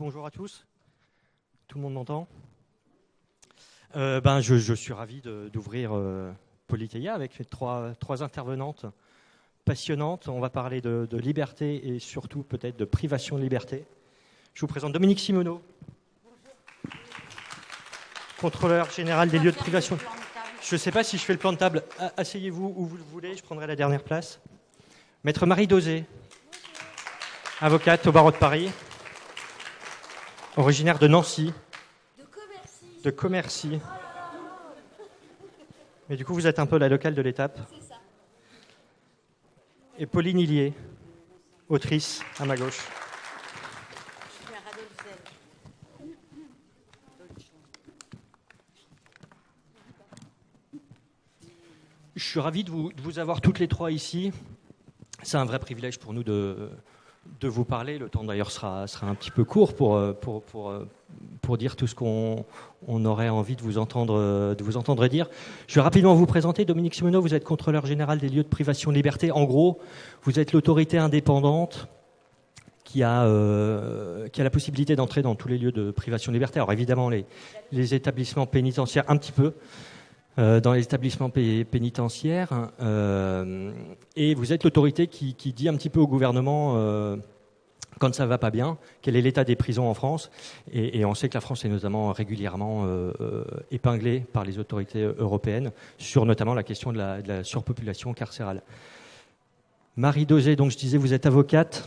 Bonjour à tous. Tout le monde m'entend ? Je suis ravi d'ouvrir Politeia avec trois intervenantes passionnantes. On va parler de liberté et surtout peut-être de privation de liberté. Je vous présente Dominique Simoneau, contrôleur général des lieux de privation. Je ne sais pas si je fais le plan de table. Asseyez-vous où vous le voulez, je prendrai la dernière place. Maître Marie Dauzé, avocate au barreau de Paris, originaire de Nancy. De Commercy. Mais du coup, vous êtes un peu la locale de l'étape. C'est ça. Et Pauline Hillier, autrice, à ma gauche. Je suis à Radolfzell. Je suis ravi de vous avoir toutes les trois ici. C'est un vrai privilège pour nous de vous parler. Le temps d'ailleurs sera un petit peu court pour dire tout ce qu'on aurait envie de vous entendre dire. Je vais rapidement vous présenter. Dominique Simoneau, vous êtes contrôleur général des lieux de privation de liberté. En gros, vous êtes l'autorité indépendante qui a la possibilité d'entrer dans tous les lieux de privation de liberté. Alors évidemment, les établissements pénitentiaires, un petit peu, dans les établissements pénitentiaires. Et vous êtes l'autorité qui dit un petit peu au gouvernement quand ça ne va pas bien, quel est l'état des prisons en France. Et on sait que la France est notamment régulièrement épinglée par les autorités européennes sur notamment la question de la surpopulation carcérale. Marie Dauzé, donc je disais, vous êtes avocate.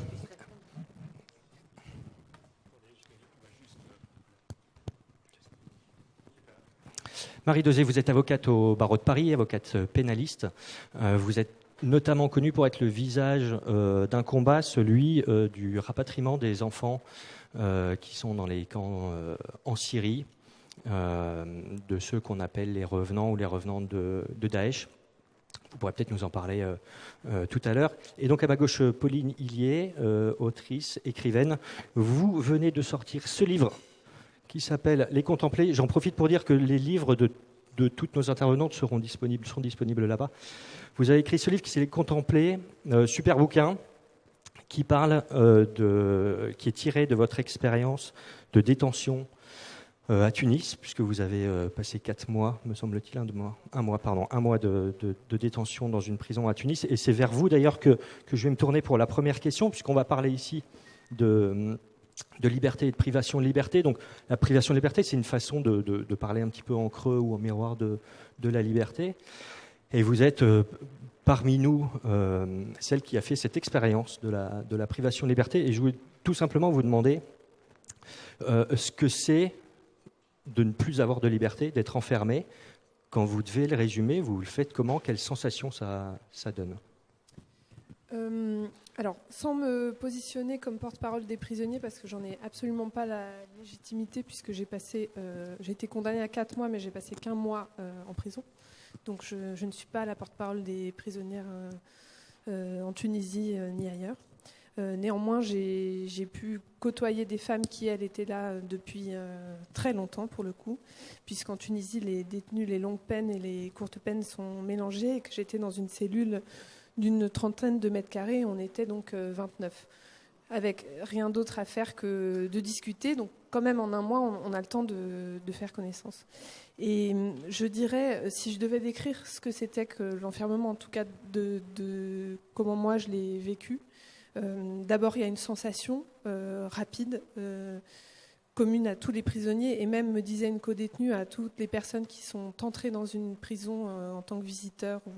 Marie Dauzé, vous êtes avocate au barreau de Paris, avocate pénaliste. Vous êtes notamment connue pour être le visage d'un combat, celui du rapatriement des enfants qui sont dans les camps en Syrie, de ceux qu'on appelle les revenants ou les revenantes de Daesh. Vous pourrez peut-être nous en parler tout à l'heure. Et donc à ma gauche, Pauline Hillier, autrice, écrivaine. Vous venez de sortir ce livre qui s'appelle Les Contemplés. J'en profite pour dire que les livres de toutes nos intervenantes seront disponibles là-bas. Vous avez écrit ce livre qui s'est Les Contemplés, super bouquin, qui parle qui est tiré de votre expérience de détention à Tunis, puisque vous avez passé 4 mois, me semble-t-il, un mois de détention dans une prison à Tunis. Et c'est vers vous d'ailleurs que je vais me tourner pour la première question, puisqu'on va parler ici de liberté et de privation de liberté. Donc la privation de liberté, c'est une façon de parler un petit peu en creux ou en miroir de la liberté. Et vous êtes parmi nous celle qui a fait cette expérience de la privation de liberté. Et je voulais tout simplement vous demander ce que c'est de ne plus avoir de liberté, d'être enfermé. Quand vous devez le résumer, vous le faites comment ? Quelle sensation ça donne ? Alors, sans me positionner comme porte-parole des prisonniers, parce que j'en ai absolument pas la légitimité, puisque j'ai été condamnée à 4 mois, mais j'ai passé qu'1 mois en prison. Donc, je ne suis pas la porte-parole des prisonnières en Tunisie ni ailleurs. Néanmoins, j'ai pu côtoyer des femmes qui, elles, étaient là depuis très longtemps, pour le coup, puisqu'en Tunisie, les détenus, les longues peines et les courtes peines sont mélangés, et que j'étais dans une cellule d'une 30aine de mètres carrés, on était donc 29, avec rien d'autre à faire que de discuter. Donc quand même en 1 mois, on a le temps de faire connaissance. Et je dirais, si je devais décrire ce que c'était que l'enfermement, en tout cas de comment moi je l'ai vécu, d'abord il y a une sensation rapide, commune à tous les prisonniers, et même, me disait une codétenue, à toutes les personnes qui sont entrées dans une prison en tant que visiteurs ou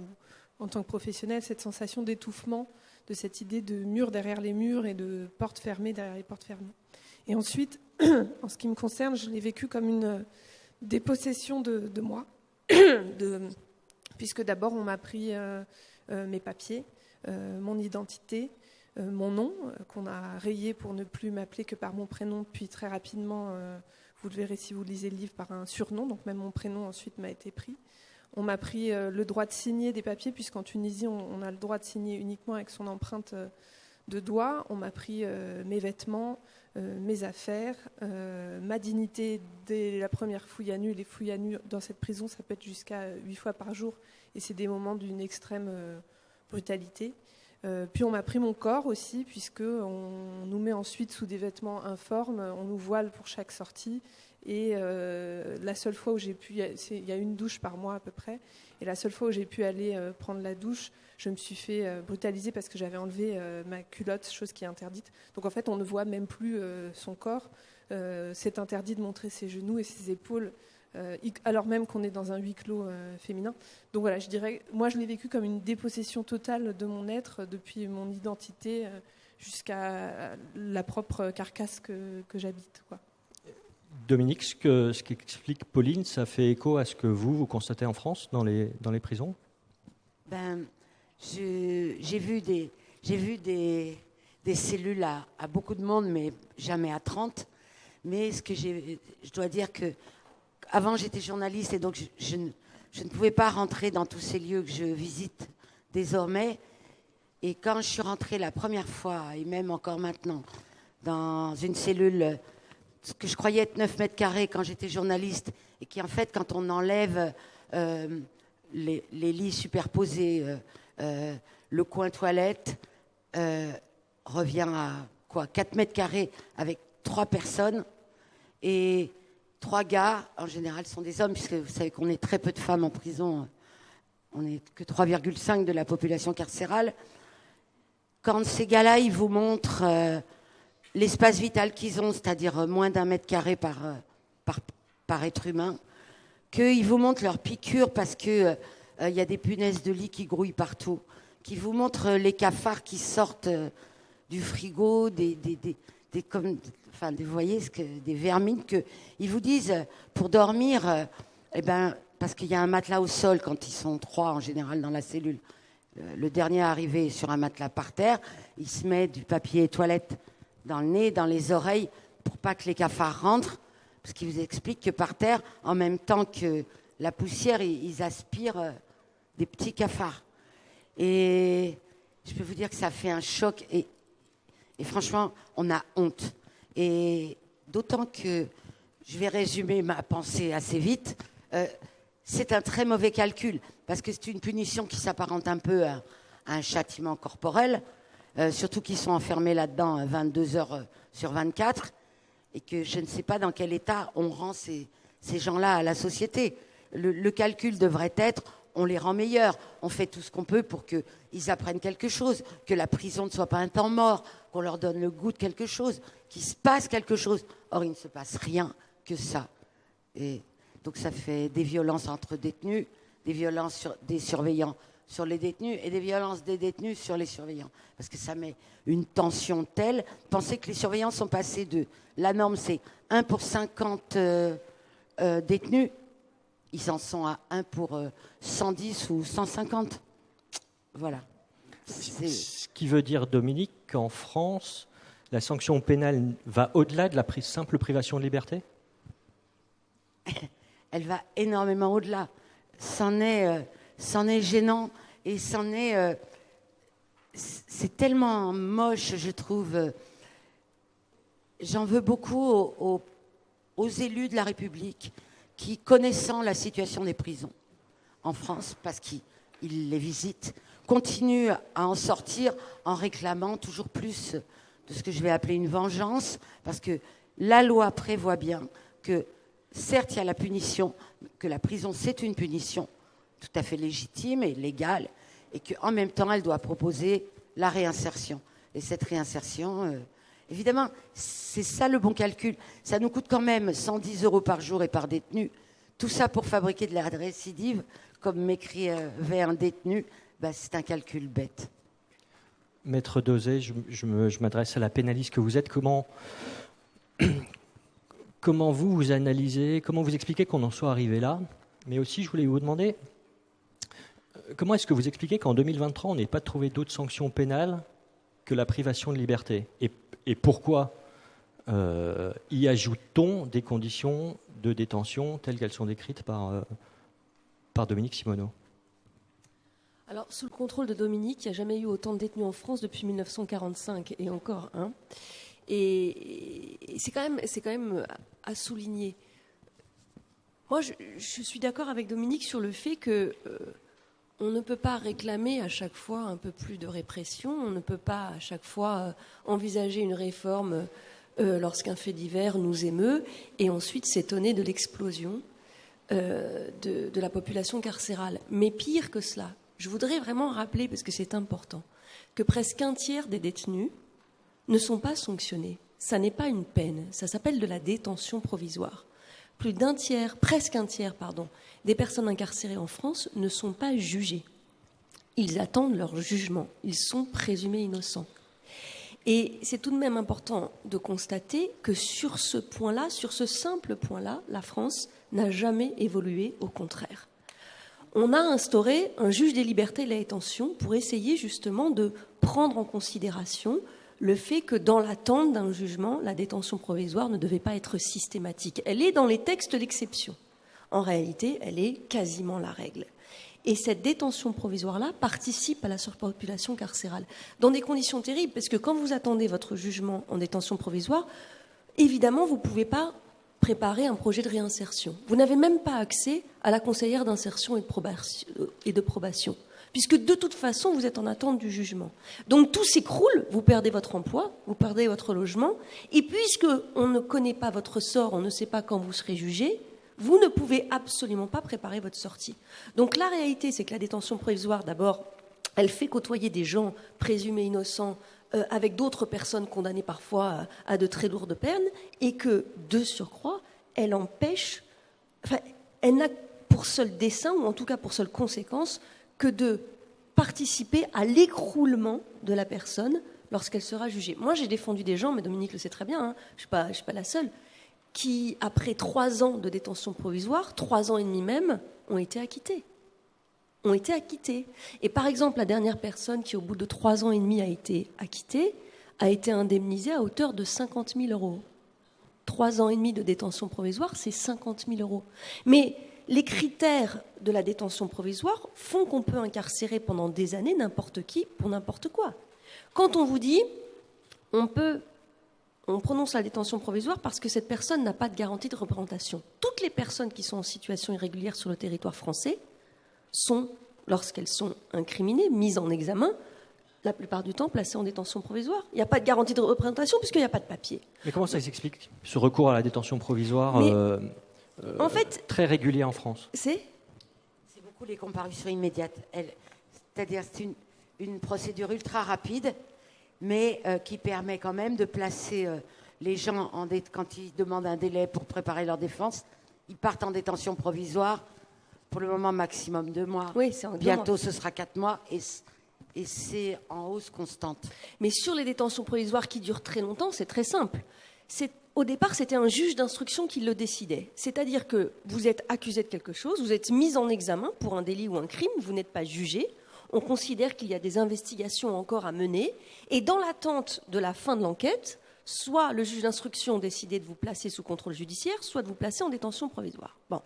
en tant que professionnel, cette sensation d'étouffement, de cette idée de mur derrière les murs et de portes fermées derrière les portes fermées. Et ensuite, en ce qui me concerne, je l'ai vécu comme une dépossession de moi, puisque d'abord on m'a pris mes papiers, mon identité, mon nom, qu'on a rayé pour ne plus m'appeler que par mon prénom, puis très rapidement, vous le verrez si vous lisez le livre, par un surnom, donc même mon prénom ensuite m'a été pris. On m'a pris le droit de signer des papiers, puisqu'en Tunisie, on a le droit de signer uniquement avec son empreinte de doigt. On m'a pris mes vêtements, mes affaires, ma dignité dès la première fouille à nu. Les fouilles à nu dans cette prison, ça peut être jusqu'à 8 fois par jour, et c'est des moments d'une extrême brutalité. Puis on m'a pris mon corps aussi, puisqu'on nous met ensuite sous des vêtements informes, on nous voile pour chaque sortie. Et la seule fois où j'ai pu, il y a une douche par mois à peu près, et la seule fois où j'ai pu aller prendre la douche, je me suis fait brutaliser parce que j'avais enlevé ma culotte, chose qui est interdite. Donc en fait, on ne voit même plus son corps. C'est interdit de montrer ses genoux et ses épaules, alors même qu'on est dans un huis clos féminin. Donc voilà, je dirais, moi je l'ai vécu comme une dépossession totale de mon être, depuis mon identité jusqu'à la propre carcasse que j'habite, quoi. Dominique, ce qu'explique Pauline, ça fait écho à ce que vous constatez en France dans les prisons? J'ai vu des cellules à beaucoup de monde, mais jamais à 30. Mais je dois dire que avant j'étais journaliste et donc je ne pouvais pas rentrer dans tous ces lieux que je visite désormais. Et quand je suis rentrée la première fois, et même encore maintenant, dans une cellule, ce que je croyais être 9 mètres carrés quand j'étais journaliste, et qui en fait, quand on enlève les lits superposés, le coin toilette, revient à quoi, 4 mètres carrés avec 3 personnes, et 3 gars, en général, sont des hommes, puisque vous savez qu'on est très peu de femmes en prison, on n'est que 3,5 de la population carcérale. Quand ces gars-là, ils vous montrent l'espace vital qu'ils ont, c'est-à-dire moins d'1 mètre carré par être humain, qu'ils vous montrent leurs piqûres parce qu'il y a des punaises de lit qui grouillent partout, qu'ils vous montrent les cafards qui sortent du frigo, vous voyez, des vermines, qu'ils vous disent, pour dormir, parce qu'il y a un matelas au sol quand ils sont 3 en général dans la cellule. Le dernier arrivé sur un matelas par terre, il se met du papier toilette dans le nez, dans les oreilles, pour pas que les cafards rentrent, parce qu'il vous explique que par terre, en même temps que la poussière, ils aspirent des petits cafards. Et je peux vous dire que ça fait un choc, et franchement, on a honte. Et d'autant que, je vais résumer ma pensée assez vite, c'est un très mauvais calcul, parce que c'est une punition qui s'apparente un peu à un châtiment corporel, surtout qu'ils sont enfermés là-dedans 22 heures sur 24, et que je ne sais pas dans quel état on rend ces gens-là à la société. Le calcul devrait être, on les rend meilleurs, on fait tout ce qu'on peut pour qu'ils apprennent quelque chose, que la prison ne soit pas un temps mort, qu'on leur donne le goût de quelque chose, qu'il se passe quelque chose. Or, il ne se passe rien que ça. Et donc ça fait des violences entre détenus, des violences des surveillants sur les détenus et des violences des détenus sur les surveillants. Parce que ça met une tension telle. Pensez que les surveillants sont passés de... La norme, c'est 1 pour 50 détenus. Ils en sont à 1 pour 110 ou 150. Voilà. Ce qui veut dire, Dominique, qu'en France, la sanction pénale va au-delà de la simple privation de liberté? Elle va énormément au-delà. C'en est gênant et c'est tellement moche, je trouve. J'en veux beaucoup aux élus de la République qui, connaissant la situation des prisons en France, parce qu'ils les visitent, continuent à en sortir en réclamant toujours plus de ce que je vais appeler une vengeance, parce que la loi prévoit bien que, certes, il y a la punition, que la prison, c'est une punition tout à fait légitime et légale, et qu'en même temps, elle doit proposer la réinsertion. Et cette réinsertion, évidemment, c'est ça le bon calcul. Ça nous coûte quand même 110 € par jour et par détenu. Tout ça pour fabriquer de la récidive, comme m'écrivait un détenu, c'est un calcul bête. Maître Dauzet, je m'adresse à la pénaliste que vous êtes. Comment vous analysez, comment vous expliquez qu'on en soit arrivé là? Mais aussi, je voulais vous demander, comment est-ce que vous expliquez qu'en 2023, on n'ait pas trouvé d'autres sanctions pénales que la privation de liberté? Et pourquoi y ajoute-t-on des conditions de détention telles qu'elles sont décrites par Dominique Simonneau? Alors, sous le contrôle de Dominique, il n'y a jamais eu autant de détenus en France depuis 1945, et encore un. Et c'est quand même à souligner. Moi, je suis d'accord avec Dominique sur le fait que, On ne peut pas réclamer à chaque fois un peu plus de répression, on ne peut pas à chaque fois envisager une réforme lorsqu'un fait divers nous émeut et ensuite s'étonner de l'explosion de la population carcérale. Mais pire que cela, je voudrais vraiment rappeler, parce que c'est important, que presque un tiers des détenus ne sont pas sanctionnés. Ça n'est pas une peine, ça s'appelle de la détention provisoire. Plus d'un tiers, presque un tiers, des personnes incarcérées en France ne sont pas jugées. Ils attendent leur jugement, ils sont présumés innocents. Et c'est tout de même important de constater que sur ce point-là, sur ce simple point-là, la France n'a jamais évolué, au contraire. On a instauré un juge des libertés et de la détention pour essayer justement de prendre en considération le fait que dans l'attente d'un jugement, la détention provisoire ne devait pas être systématique. Elle est dans les textes l'exception. En réalité, elle est quasiment la règle. Et cette détention provisoire-là participe à la surpopulation carcérale, dans des conditions terribles, parce que quand vous attendez votre jugement en détention provisoire, évidemment, vous ne pouvez pas préparer un projet de réinsertion. Vous n'avez même pas accès à la conseillère d'insertion et de probation, puisque de toute façon, vous êtes en attente du jugement. Donc tout s'écroule, vous perdez votre emploi, vous perdez votre logement, et puisque on ne connaît pas votre sort, on ne sait pas quand vous serez jugé, vous ne pouvez absolument pas préparer votre sortie. Donc la réalité, c'est que la détention provisoire, d'abord, elle fait côtoyer des gens présumés innocents avec d'autres personnes condamnées parfois à de très lourdes peines, et que, de surcroît, elle empêche, elle n'a pour seul dessein, ou en tout cas pour seule conséquence, que de participer à l'écroulement de la personne lorsqu'elle sera jugée. Moi, j'ai défendu des gens, mais Dominique le sait très bien, je ne suis pas la seule, qui, après 3 ans de détention provisoire, 3 ans et demi même, ont été acquittés. Et par exemple, la dernière personne qui, au bout de 3 ans et demi, a été acquittée, a été indemnisée à hauteur de 50 000 €. 3 ans et demi de détention provisoire, c'est 50 000 €. Mais les critères de la détention provisoire font qu'on peut incarcérer pendant des années n'importe qui pour n'importe quoi. Quand on vous dit, on prononce la détention provisoire parce que cette personne n'a pas de garantie de représentation. Toutes les personnes qui sont en situation irrégulière sur le territoire français sont, lorsqu'elles sont incriminées, mises en examen, la plupart du temps placées en détention provisoire. Il n'y a pas de garantie de représentation puisqu'il n'y a pas de papier. Mais comment ça s'explique, ce recours à la détention provisoire en fait, très régulier en France? C'est beaucoup les comparutions immédiates. C'est-à-dire c'est une procédure ultra rapide, mais qui permet quand même de placer les gens, quand ils demandent un délai pour préparer leur défense, ils partent en détention provisoire, pour le moment maximum 2 mois. Oui, c'est en 2 Bientôt mois. Ce sera 4 mois, et c'est en hausse constante. Mais sur les détentions provisoires qui durent très longtemps, c'est très simple. Au départ, c'était un juge d'instruction qui le décidait. C'est-à-dire que vous êtes accusé de quelque chose, vous êtes mis en examen pour un délit ou un crime, vous n'êtes pas jugé. On considère qu'il y a des investigations encore à mener. Et dans l'attente de la fin de l'enquête, soit le juge d'instruction décidait de vous placer sous contrôle judiciaire, soit de vous placer en détention provisoire. Bon.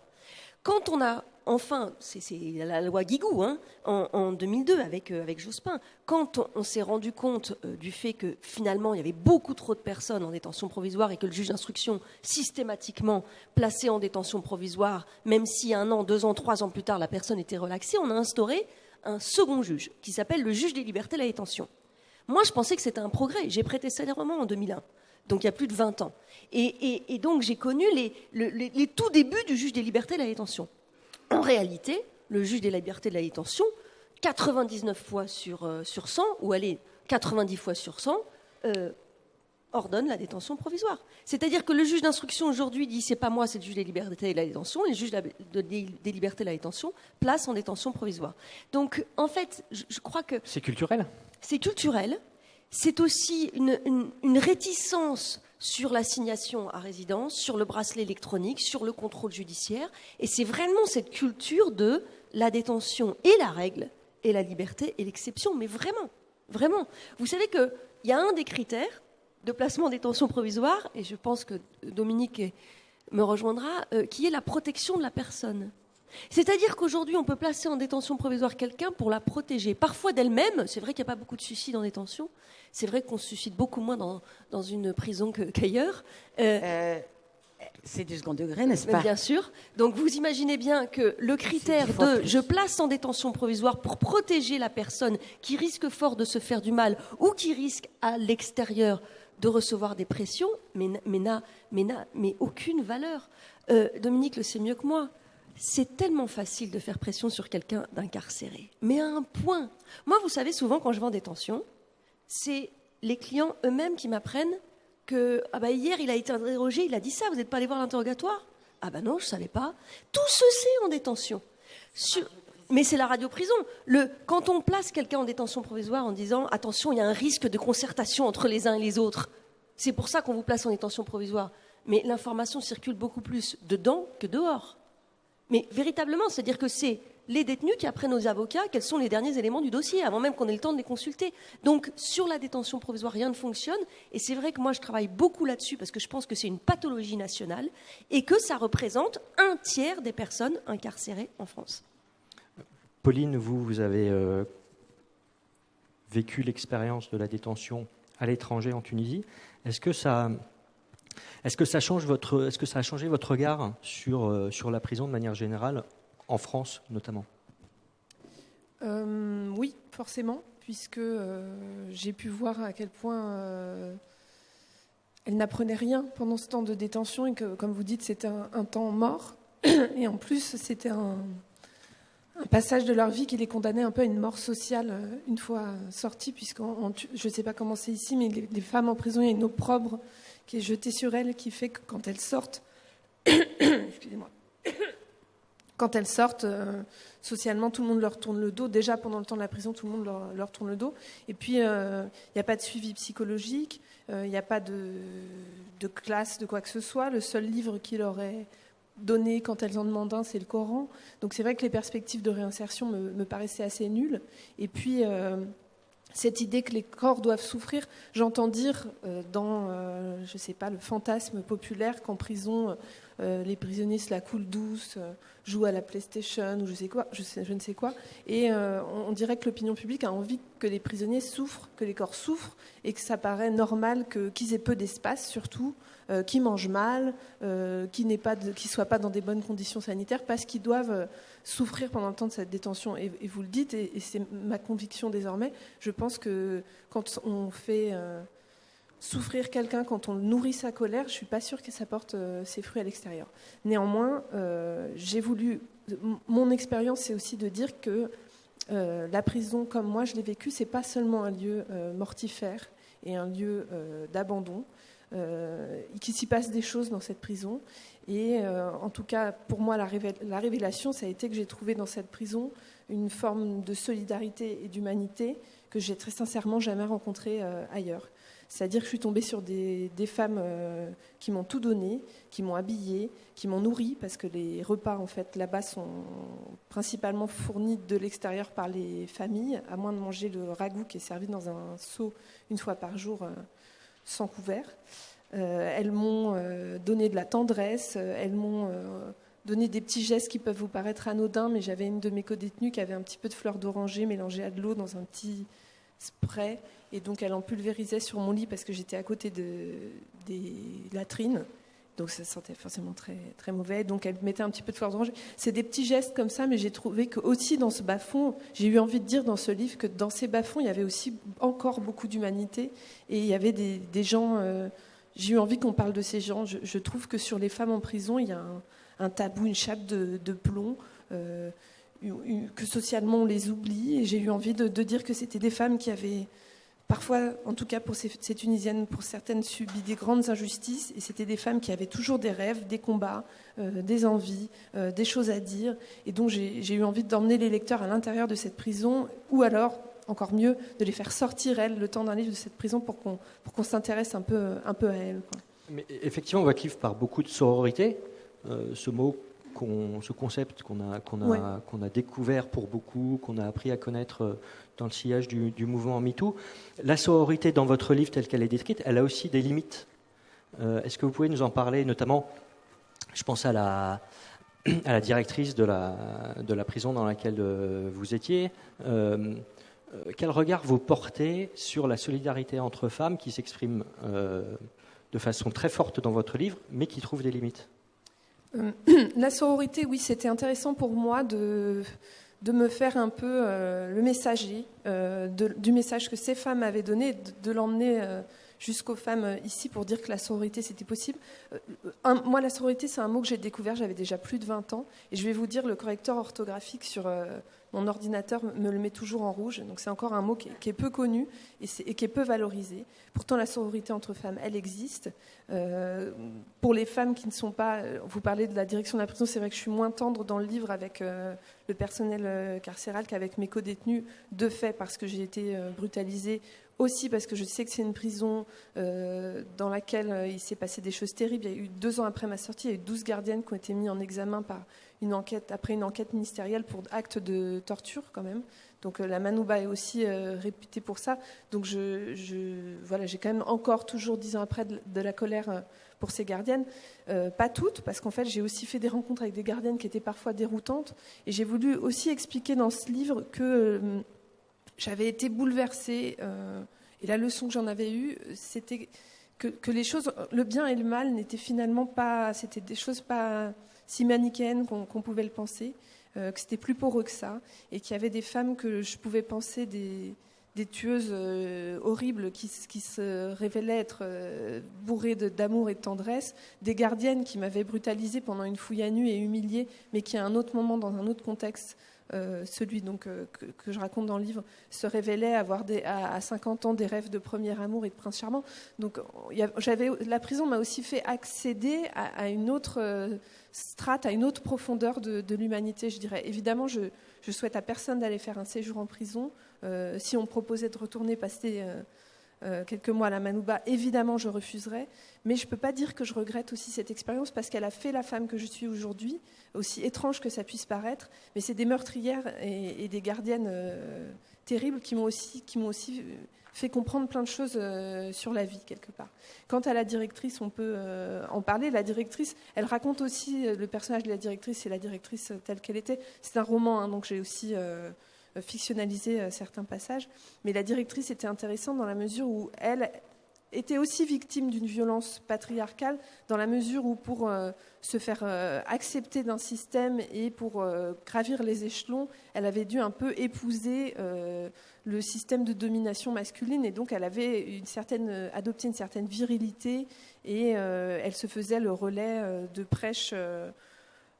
Quand on a, enfin, c'est la loi Guigou, en 2002 avec Jospin, quand on s'est rendu compte du fait que finalement il y avait beaucoup trop de personnes en détention provisoire et que le juge d'instruction systématiquement plaçait en détention provisoire, même si 1 an, 2 ans, 3 ans plus tard la personne était relaxée, on a instauré un second juge qui s'appelle le juge des libertés et de la détention. Moi, je pensais que c'était un progrès. J'ai prêté serment en 2001. Donc il y a plus de 20 ans. Et donc j'ai connu les tout débuts du juge des libertés et de la détention. En réalité, le juge des libertés et de la détention, 99 fois sur 100, ou allez, 90 fois sur 100, ordonne la détention provisoire. C'est-à-dire que le juge d'instruction aujourd'hui dit c'est pas moi, c'est le juge des libertés et de la détention, et le juge des libertés et de la détention place en détention provisoire. Donc en fait, je crois que... C'est culturel. C'est culturel. C'est aussi une réticence sur l'assignation à résidence, sur le bracelet électronique, sur le contrôle judiciaire. Et c'est vraiment cette culture de la détention et la règle, et la liberté et l'exception. Mais vraiment, vraiment. Vous savez qu'il y a un des critères de placement en détention provisoire, et je pense que Dominique me rejoindra, qui est la protection de la personne. C'est-à-dire qu'aujourd'hui, on peut placer en détention provisoire quelqu'un pour la protéger, parfois d'elle-même. C'est vrai qu'il n'y a pas beaucoup de suicides en détention. C'est vrai qu'on se suicide beaucoup moins dans une prison qu'ailleurs. C'est du second degré, n'est-ce Mais pas? bien sûr. Donc vous imaginez bien que le critère C'est 10 fois de plus. je place en détention provisoire pour protéger la personne qui risque fort de se faire du mal ou qui risque à l'extérieur de recevoir des pressions, mais aucune valeur. Dominique le sait mieux que moi. C'est tellement facile de faire pression sur quelqu'un d'incarcéré. Mais à un point. Moi, vous savez, souvent, quand je vais en détention, c'est les clients eux-mêmes qui m'apprennent que hier, il a été interrogé, il a dit ça, vous n'êtes pas allé voir l'interrogatoire? Ah non, je ne savais pas. Tout se sait en détention. Mais c'est la radio-prison. Quand on place quelqu'un en détention provisoire en disant « Attention, il y a un risque de concertation entre les uns et les autres », c'est pour ça qu'on vous place en détention provisoire. Mais l'information circule beaucoup plus dedans que dehors. Mais véritablement, c'est-à-dire que c'est les détenus qui apprennent aux avocats quels sont les derniers éléments du dossier, avant même qu'on ait le temps de les consulter. Donc, sur la détention provisoire, rien ne fonctionne. Et c'est vrai que moi, je travaille beaucoup là-dessus parce que je pense que c'est une pathologie nationale et que ça représente 1/3 des personnes incarcérées en France. Pauline, vous avez vécu l'expérience de la détention à l'étranger en Tunisie. Est-ce que ça a changé votre regard sur la prison de manière générale, en France notamment? Oui, forcément, puisque j'ai pu voir à quel point elle n'apprenait rien pendant ce temps de détention et que, comme vous dites, c'était un temps mort. Et en plus, c'était un passage de leur vie qui les condamnait un peu à une mort sociale une fois sortis, puisque je ne sais pas comment c'est ici, mais les femmes en prison, il y a une opprobre qui est jetée sur elles, qui fait que quand elles sortent, excusez-moi, quand elles sortent, socialement, tout le monde leur tourne le dos. Déjà, pendant le temps de la prison, tout le monde leur tourne le dos. Et puis, il n'y a pas de suivi psychologique, il n'y a pas de classe, de quoi que ce soit. Le seul livre qui leur est donné quand elles en demandent un, c'est le Coran. Donc, c'est vrai que les perspectives de réinsertion me paraissaient assez nulles. Et puis, cette idée que les corps doivent souffrir, j'entends dire dans, je ne sais pas, le fantasme populaire qu'en prison, les prisonniers se la coulent douce, jouent à la PlayStation ou je ne sais quoi. Et on dirait que l'opinion publique a envie que les prisonniers souffrent, que les corps souffrent, et que ça paraît normal qu'ils aient peu d'espace, surtout, qu'ils mangent mal, qu'ils ne soient pas dans des bonnes conditions sanitaires, parce qu'ils doivent souffrir pendant le temps de cette détention. Et vous le dites, et c'est ma conviction désormais, je pense que quand on fait souffrir quelqu'un, quand on nourrit sa colère, je ne suis pas sûre que ça porte ses fruits à l'extérieur. Néanmoins, mon expérience, c'est aussi de dire que la prison, comme moi je l'ai vécue, c'est pas seulement un lieu mortifère et un lieu d'abandon, qu'il s'y passe des choses dans cette prison. Et en tout cas, pour moi, la révélation, ça a été que j'ai trouvé dans cette prison une forme de solidarité et d'humanité que j'ai très sincèrement jamais rencontrée ailleurs. C'est-à-dire que je suis tombée sur des femmes qui m'ont tout donné, qui m'ont habillée, qui m'ont nourrie, parce que les repas, en fait, là-bas sont principalement fournis de l'extérieur par les familles, à moins de manger le ragoût qui est servi dans un seau une fois par jour sans couvert. Elles m'ont donné de la tendresse, elles m'ont donné des petits gestes qui peuvent vous paraître anodins, mais j'avais une de mes codétenues qui avait un petit peu de fleur d'oranger mélangée à de l'eau dans un petit spray, et donc elle en pulvérisait sur mon lit parce que j'étais à côté des latrines, donc ça sentait forcément très, très mauvais, donc elle mettait un petit peu de fleur d'oranger. C'est des petits gestes comme ça, mais j'ai trouvé que aussi dans ce bas-fond, j'ai eu envie de dire dans ce livre que dans ces bas-fonds, il y avait aussi encore beaucoup d'humanité, et il y avait des gens... j'ai eu envie qu'on parle de ces gens. Je trouve que sur les femmes en prison, il y a un tabou, une chape de plomb, que socialement on les oublie. Et j'ai eu envie de dire que c'était des femmes qui avaient, parfois, en tout cas pour ces Tunisiennes, pour certaines, subi des grandes injustices. Et c'était des femmes qui avaient toujours des rêves, des combats, des envies, des choses à dire. Et donc j'ai eu envie d'emmener les lecteurs à l'intérieur de cette prison, ou alors... encore mieux, de les faire sortir, elles, le temps d'un livre de cette prison pour qu'on s'intéresse un peu à elles. Quoi. Mais effectivement, votre livre parle beaucoup de sororité, ce mot, ce concept qu'on a découvert pour beaucoup, qu'on a appris à connaître dans le sillage du mouvement MeToo. La sororité, dans votre livre, telle qu'elle est décrite, elle a aussi des limites. Est-ce que vous pouvez nous en parler, notamment, je pense à la directrice de la prison dans laquelle vous étiez. Quel regard vous portez sur la solidarité entre femmes qui s'exprime de façon très forte dans votre livre, mais qui trouve des limites. La sororité, oui, c'était intéressant pour moi de me faire un peu le messager du message que ces femmes avaient donné, de l'emmener jusqu'aux femmes ici pour dire que la sororité, c'était possible. Moi, la sororité, c'est un mot que j'ai découvert, j'avais déjà plus de 20 ans. Et je vais vous dire, le correcteur orthographique sur mon ordinateur me le met toujours en rouge. Donc c'est encore un mot qui est peu connu et qui est peu valorisé. Pourtant, la sororité entre femmes, elle existe. Pour les femmes qui ne sont pas... vous parlez de la direction de la prison, c'est vrai que je suis moins tendre dans le livre avec le personnel carcéral qu'avec mes codétenus, de fait, parce que j'ai été brutalisée. Aussi parce que je sais que c'est une prison dans laquelle il s'est passé des choses terribles. Il y a eu 2 ans après ma sortie, il y a eu 12 gardiennes qui ont été mises en examen après une enquête ministérielle pour actes de torture quand même. Donc la Manouba est aussi réputée pour ça. Donc voilà, j'ai quand même encore toujours 10 ans après de la colère pour ces gardiennes. Pas toutes, parce qu'en fait j'ai aussi fait des rencontres avec des gardiennes qui étaient parfois déroutantes. Et j'ai voulu aussi expliquer dans ce livre que... j'avais été bouleversée, et la leçon que j'en avais eue, c'était que les choses, le bien et le mal, n'étaient finalement pas, c'était des choses pas si manichéennes qu'on pouvait le penser, que c'était plus poreux que ça, et qu'il y avait des femmes que je pouvais penser des tueuses horribles qui se révélaient être bourrées d'amour et de tendresse, des gardiennes qui m'avaient brutalisée pendant une fouille à nu et humiliée, mais qui à un autre moment, dans un autre contexte, celui donc, que je raconte dans le livre, se révélait avoir à 50 ans des rêves de premier amour et de prince charmant. Donc la prison m'a aussi fait accéder à une autre strate, à une autre profondeur de l'humanité, je dirais. Évidemment, je souhaite à personne d'aller faire un séjour en prison. Si on me proposait de retourner passer quelques mois à la Manouba, évidemment je refuserais, mais je ne peux pas dire que je regrette aussi cette expérience parce qu'elle a fait la femme que je suis aujourd'hui, aussi étrange que ça puisse paraître, mais c'est des meurtrières et des gardiennes terribles qui m'ont aussi fait comprendre plein de choses sur la vie quelque part. Quant à la directrice, on peut en parler. La directrice, elle raconte aussi le personnage de la directrice et la directrice telle qu'elle était. C'est un roman, hein, donc j'ai aussi... fictionnaliser certains passages, mais la directrice était intéressante dans la mesure où elle était aussi victime d'une violence patriarcale, dans la mesure où pour se faire accepter d'un système et pour gravir les échelons, elle avait dû un peu épouser le système de domination masculine, et donc elle avait adopté une certaine virilité, et elle se faisait le relais de prêches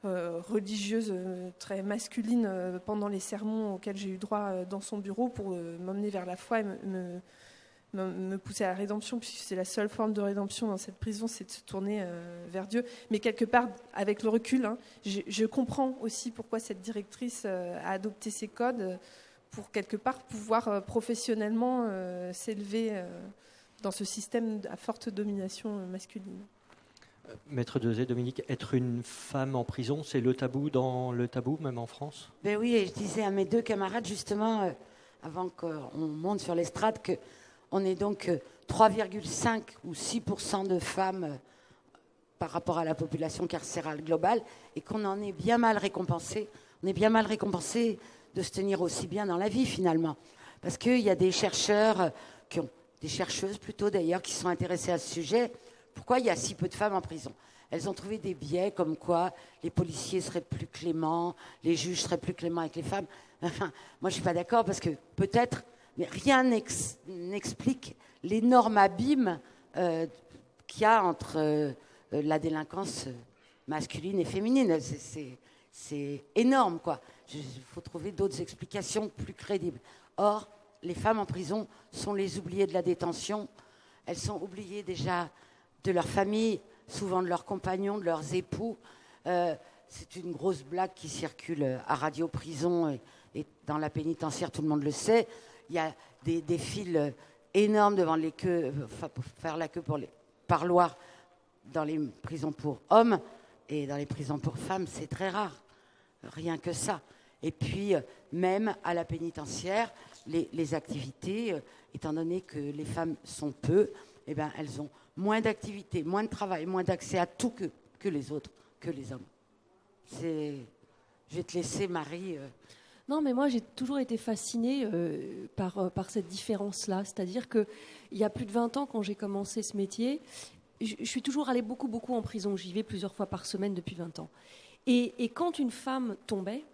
religieuse très masculine pendant les sermons auxquels j'ai eu droit dans son bureau pour m'emmener vers la foi et me pousser à la rédemption, puisque c'est la seule forme de rédemption dans cette prison, c'est de se tourner vers Dieu. Mais quelque part, avec le recul, hein, je comprends aussi pourquoi cette directrice a adopté ces codes pour quelque part pouvoir professionnellement s'élever dans ce système à forte domination masculine. Maître Dezé, Dominique, être une femme en prison, c'est le tabou dans le tabou, même en France ? Ben oui, et je disais à mes 2 camarades, justement, avant qu'on monte sur l'estrade, qu'on est donc 3,5 ou 6% de femmes par rapport à la population carcérale globale, et qu'on en est bien mal récompensé. On est bien mal récompensé de se tenir aussi bien dans la vie, finalement. Parce qu'il y a des chercheurs, des chercheuses plutôt d'ailleurs, qui sont intéressées à ce sujet. Pourquoi il y a si peu de femmes en prison ? Elles ont trouvé des biais comme quoi les policiers seraient plus cléments, les juges seraient plus cléments avec les femmes. Enfin, moi, je ne suis pas d'accord parce que peut-être, mais rien n'explique l'énorme abîme qu'il y a entre la délinquance masculine et féminine. C'est énorme, quoi. Il faut trouver d'autres explications plus crédibles. Or, les femmes en prison sont les oubliées de la détention. Elles sont oubliées déjà de leur famille, souvent de leurs compagnons, de leurs époux. C'est une grosse blague qui circule à Radio Prison et dans la pénitentiaire, tout le monde le sait. Il y a des files énormes devant les queues, pour faire la queue pour les parloirs dans les prisons pour hommes, et dans les prisons pour femmes, c'est très rare. Rien que ça. Et puis, même à la pénitentiaire, les activités, étant donné que les femmes sont peu, eh ben, elles ont moins d'activités, moins de travail, moins d'accès à tout que les autres, que les hommes. Je vais te laisser, Marie. Non, mais moi, j'ai toujours été fascinée par cette différence-là. C'est-à-dire qu'il y a plus de 20 ans, quand j'ai commencé ce métier, je suis toujours allée beaucoup en prison. J'y vais plusieurs fois par semaine depuis 20 ans. Et quand une femme tombait,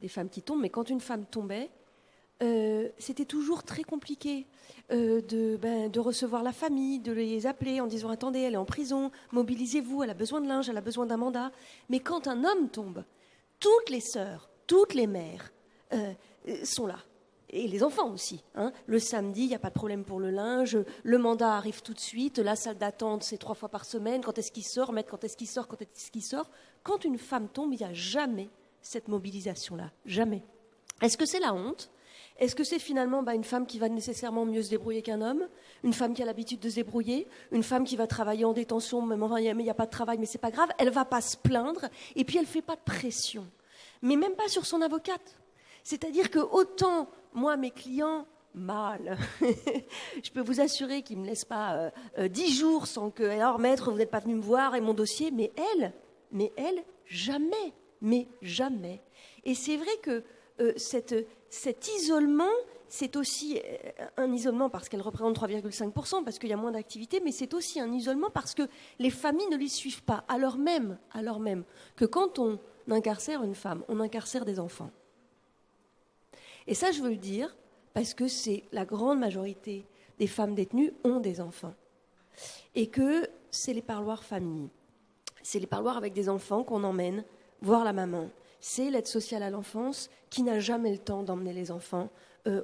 des femmes qui tombent, mais quand une femme tombait, c'était toujours très compliqué de recevoir la famille, de les appeler en disant « Attendez, elle est en prison, mobilisez-vous, elle a besoin de linge, elle a besoin d'un mandat. » Mais quand un homme tombe, toutes les sœurs, toutes les mères sont là. Et les enfants aussi. Le samedi, il n'y a pas de problème pour le linge. Le mandat arrive tout de suite. La salle d'attente, c'est 3 fois par semaine. Quand est-ce qu'il sort, maître, quand est-ce qu'il sort, quand est-ce qu'il sort. Quand une femme tombe, il n'y a jamais cette mobilisation-là. Jamais. Est-ce que c'est la honte ? Est-ce que c'est finalement une femme qui va nécessairement mieux se débrouiller qu'un homme ? Une femme qui a l'habitude de se débrouiller ? Une femme qui va travailler en détention, mais il n'y a pas de travail, mais c'est pas grave. Elle ne va pas se plaindre. Et puis, elle ne fait pas de pression. Mais même pas sur son avocate. C'est-à-dire que autant, moi, mes clients, mal, je peux vous assurer qu'ils ne me laissent pas 10 jours sans que, alors maître, vous n'êtes pas venu me voir et mon dossier, mais elle, jamais, mais jamais. Et c'est vrai que cet isolement, c'est aussi un isolement parce qu'elle représente 3,5%, parce qu'il y a moins d'activité, mais c'est aussi un isolement parce que les familles ne les suivent pas, alors même que quand on incarcère une femme, on incarcère des enfants. Et ça, je veux le dire, parce que c'est la grande majorité des femmes détenues ont des enfants. Et que c'est les parloirs famille. C'est les parloirs avec des enfants qu'on emmène voir la maman. C'est l'aide sociale à l'enfance qui n'a jamais le temps d'emmener les enfants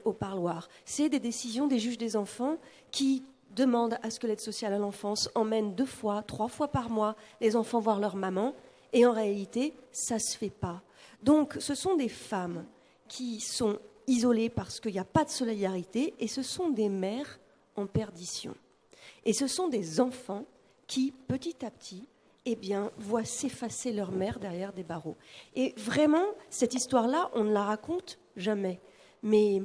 au parloir. C'est des décisions des juges des enfants qui demandent à ce que l'aide sociale à l'enfance emmène 2 fois, 3 fois par mois les enfants voir leur maman. Et en réalité, ça ne se fait pas. Donc, ce sont des femmes qui sont isolées parce qu'il n'y a pas de solidarité, et ce sont des mères en perdition. Et ce sont des enfants qui, petit à petit, voient s'effacer leur mère derrière des barreaux. Et vraiment, cette histoire-là, on ne la raconte jamais. Mais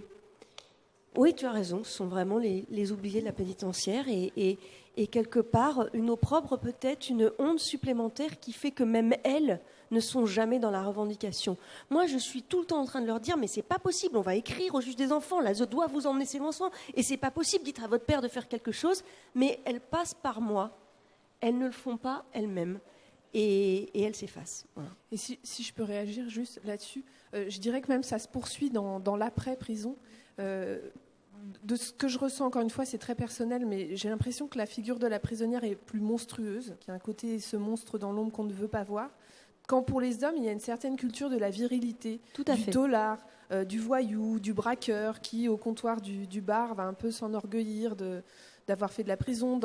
oui, tu as raison, ce sont vraiment les oubliés de la pénitentiaire, et quelque part, une opprobre, peut-être une honte supplémentaire qui fait que même elles ne sont jamais dans la revendication. Moi, je suis tout le temps en train de leur dire, mais c'est pas possible, on va écrire au juge des enfants, là, je dois vous emmener ces enfants, et c'est pas possible, dites à votre père de faire quelque chose, mais elles passent par moi, elles ne le font pas elles-mêmes, et elles s'effacent. Voilà. Et si je peux réagir juste là-dessus, je dirais que même ça se poursuit dans l'après-prison. De ce que je ressens, encore une fois, c'est très personnel, mais j'ai l'impression que la figure de la prisonnière est plus monstrueuse, qu'il y a un côté, ce monstre dans l'ombre qu'on ne veut pas voir. Quand pour les hommes, il y a une certaine culture de la virilité, du tôlard, du voyou, du braqueur, qui au comptoir du bar va un peu s'enorgueillir d'avoir fait de la prison.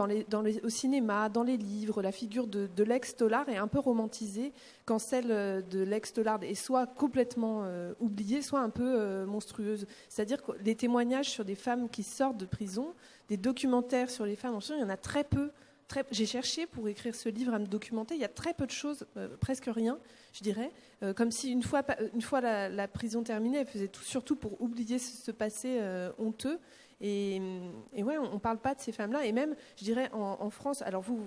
Au cinéma, dans les livres, la figure de l'ex-tôlard est un peu romantisée, quand celle de l'ex-tôlard est soit complètement oubliée, soit un peu monstrueuse. C'est-à-dire que les témoignages sur des femmes qui sortent de prison, des documentaires sur les femmes en prison, il y en a très peu. J'ai cherché pour écrire ce livre à me documenter, il y a très peu de choses, presque rien, je dirais. Comme si une fois la prison terminée, elle faisait tout surtout pour oublier ce passé honteux. Et ouais, on ne parle pas de ces femmes-là. Et même, je dirais, en France, alors vous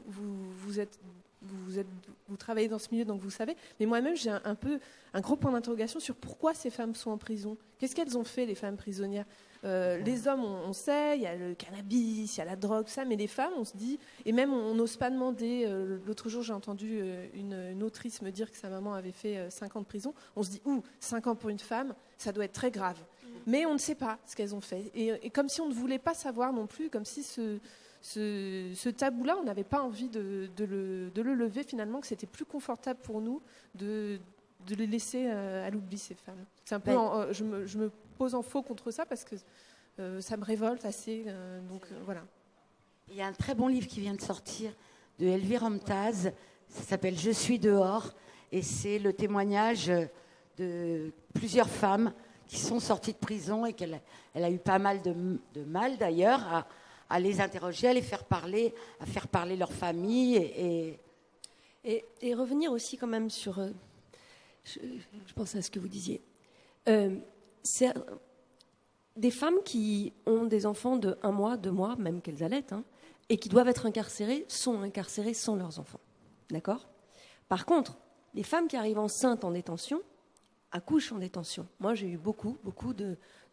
travaillez dans ce milieu, donc vous savez, mais moi-même, j'ai un gros point d'interrogation sur pourquoi ces femmes sont en prison. Qu'est-ce qu'elles ont fait, les femmes prisonnières ? Les hommes, on sait, il y a le cannabis, il y a la drogue, tout ça, mais les femmes, on se dit, et même on n'ose pas demander. L'autre jour, j'ai entendu une autrice me dire que sa maman avait fait 5 ans de prison. On se dit, 5 ans pour une femme, ça doit être très grave. Mais on ne sait pas ce qu'elles ont fait. Et comme si on ne voulait pas savoir non plus, comme si ce tabou-là, on n'avait pas envie de le lever finalement, que c'était plus confortable pour nous de les laisser à l'oubli, ces femmes. C'est un peu je me pose en faux contre ça parce que ça me révolte assez. Voilà. Il y a un très bon livre qui vient de sortir de Elvire Homtaz, ça s'appelle « Je suis dehors » et c'est le témoignage de plusieurs femmes qui sont sorties de prison et qu'elle a eu pas mal de mal d'ailleurs à les interroger, à les faire parler, à faire parler leur famille et revenir aussi quand même sur... je pense à ce que vous disiez. C'est des femmes qui ont des enfants de 1 mois, 2 mois, même qu'elles allaitent, et qui doivent être incarcérées, sont incarcérées sans leurs enfants. D'accord ? Par contre, les femmes qui arrivent enceintes en détention accouchent en détention. Moi, j'ai eu beaucoup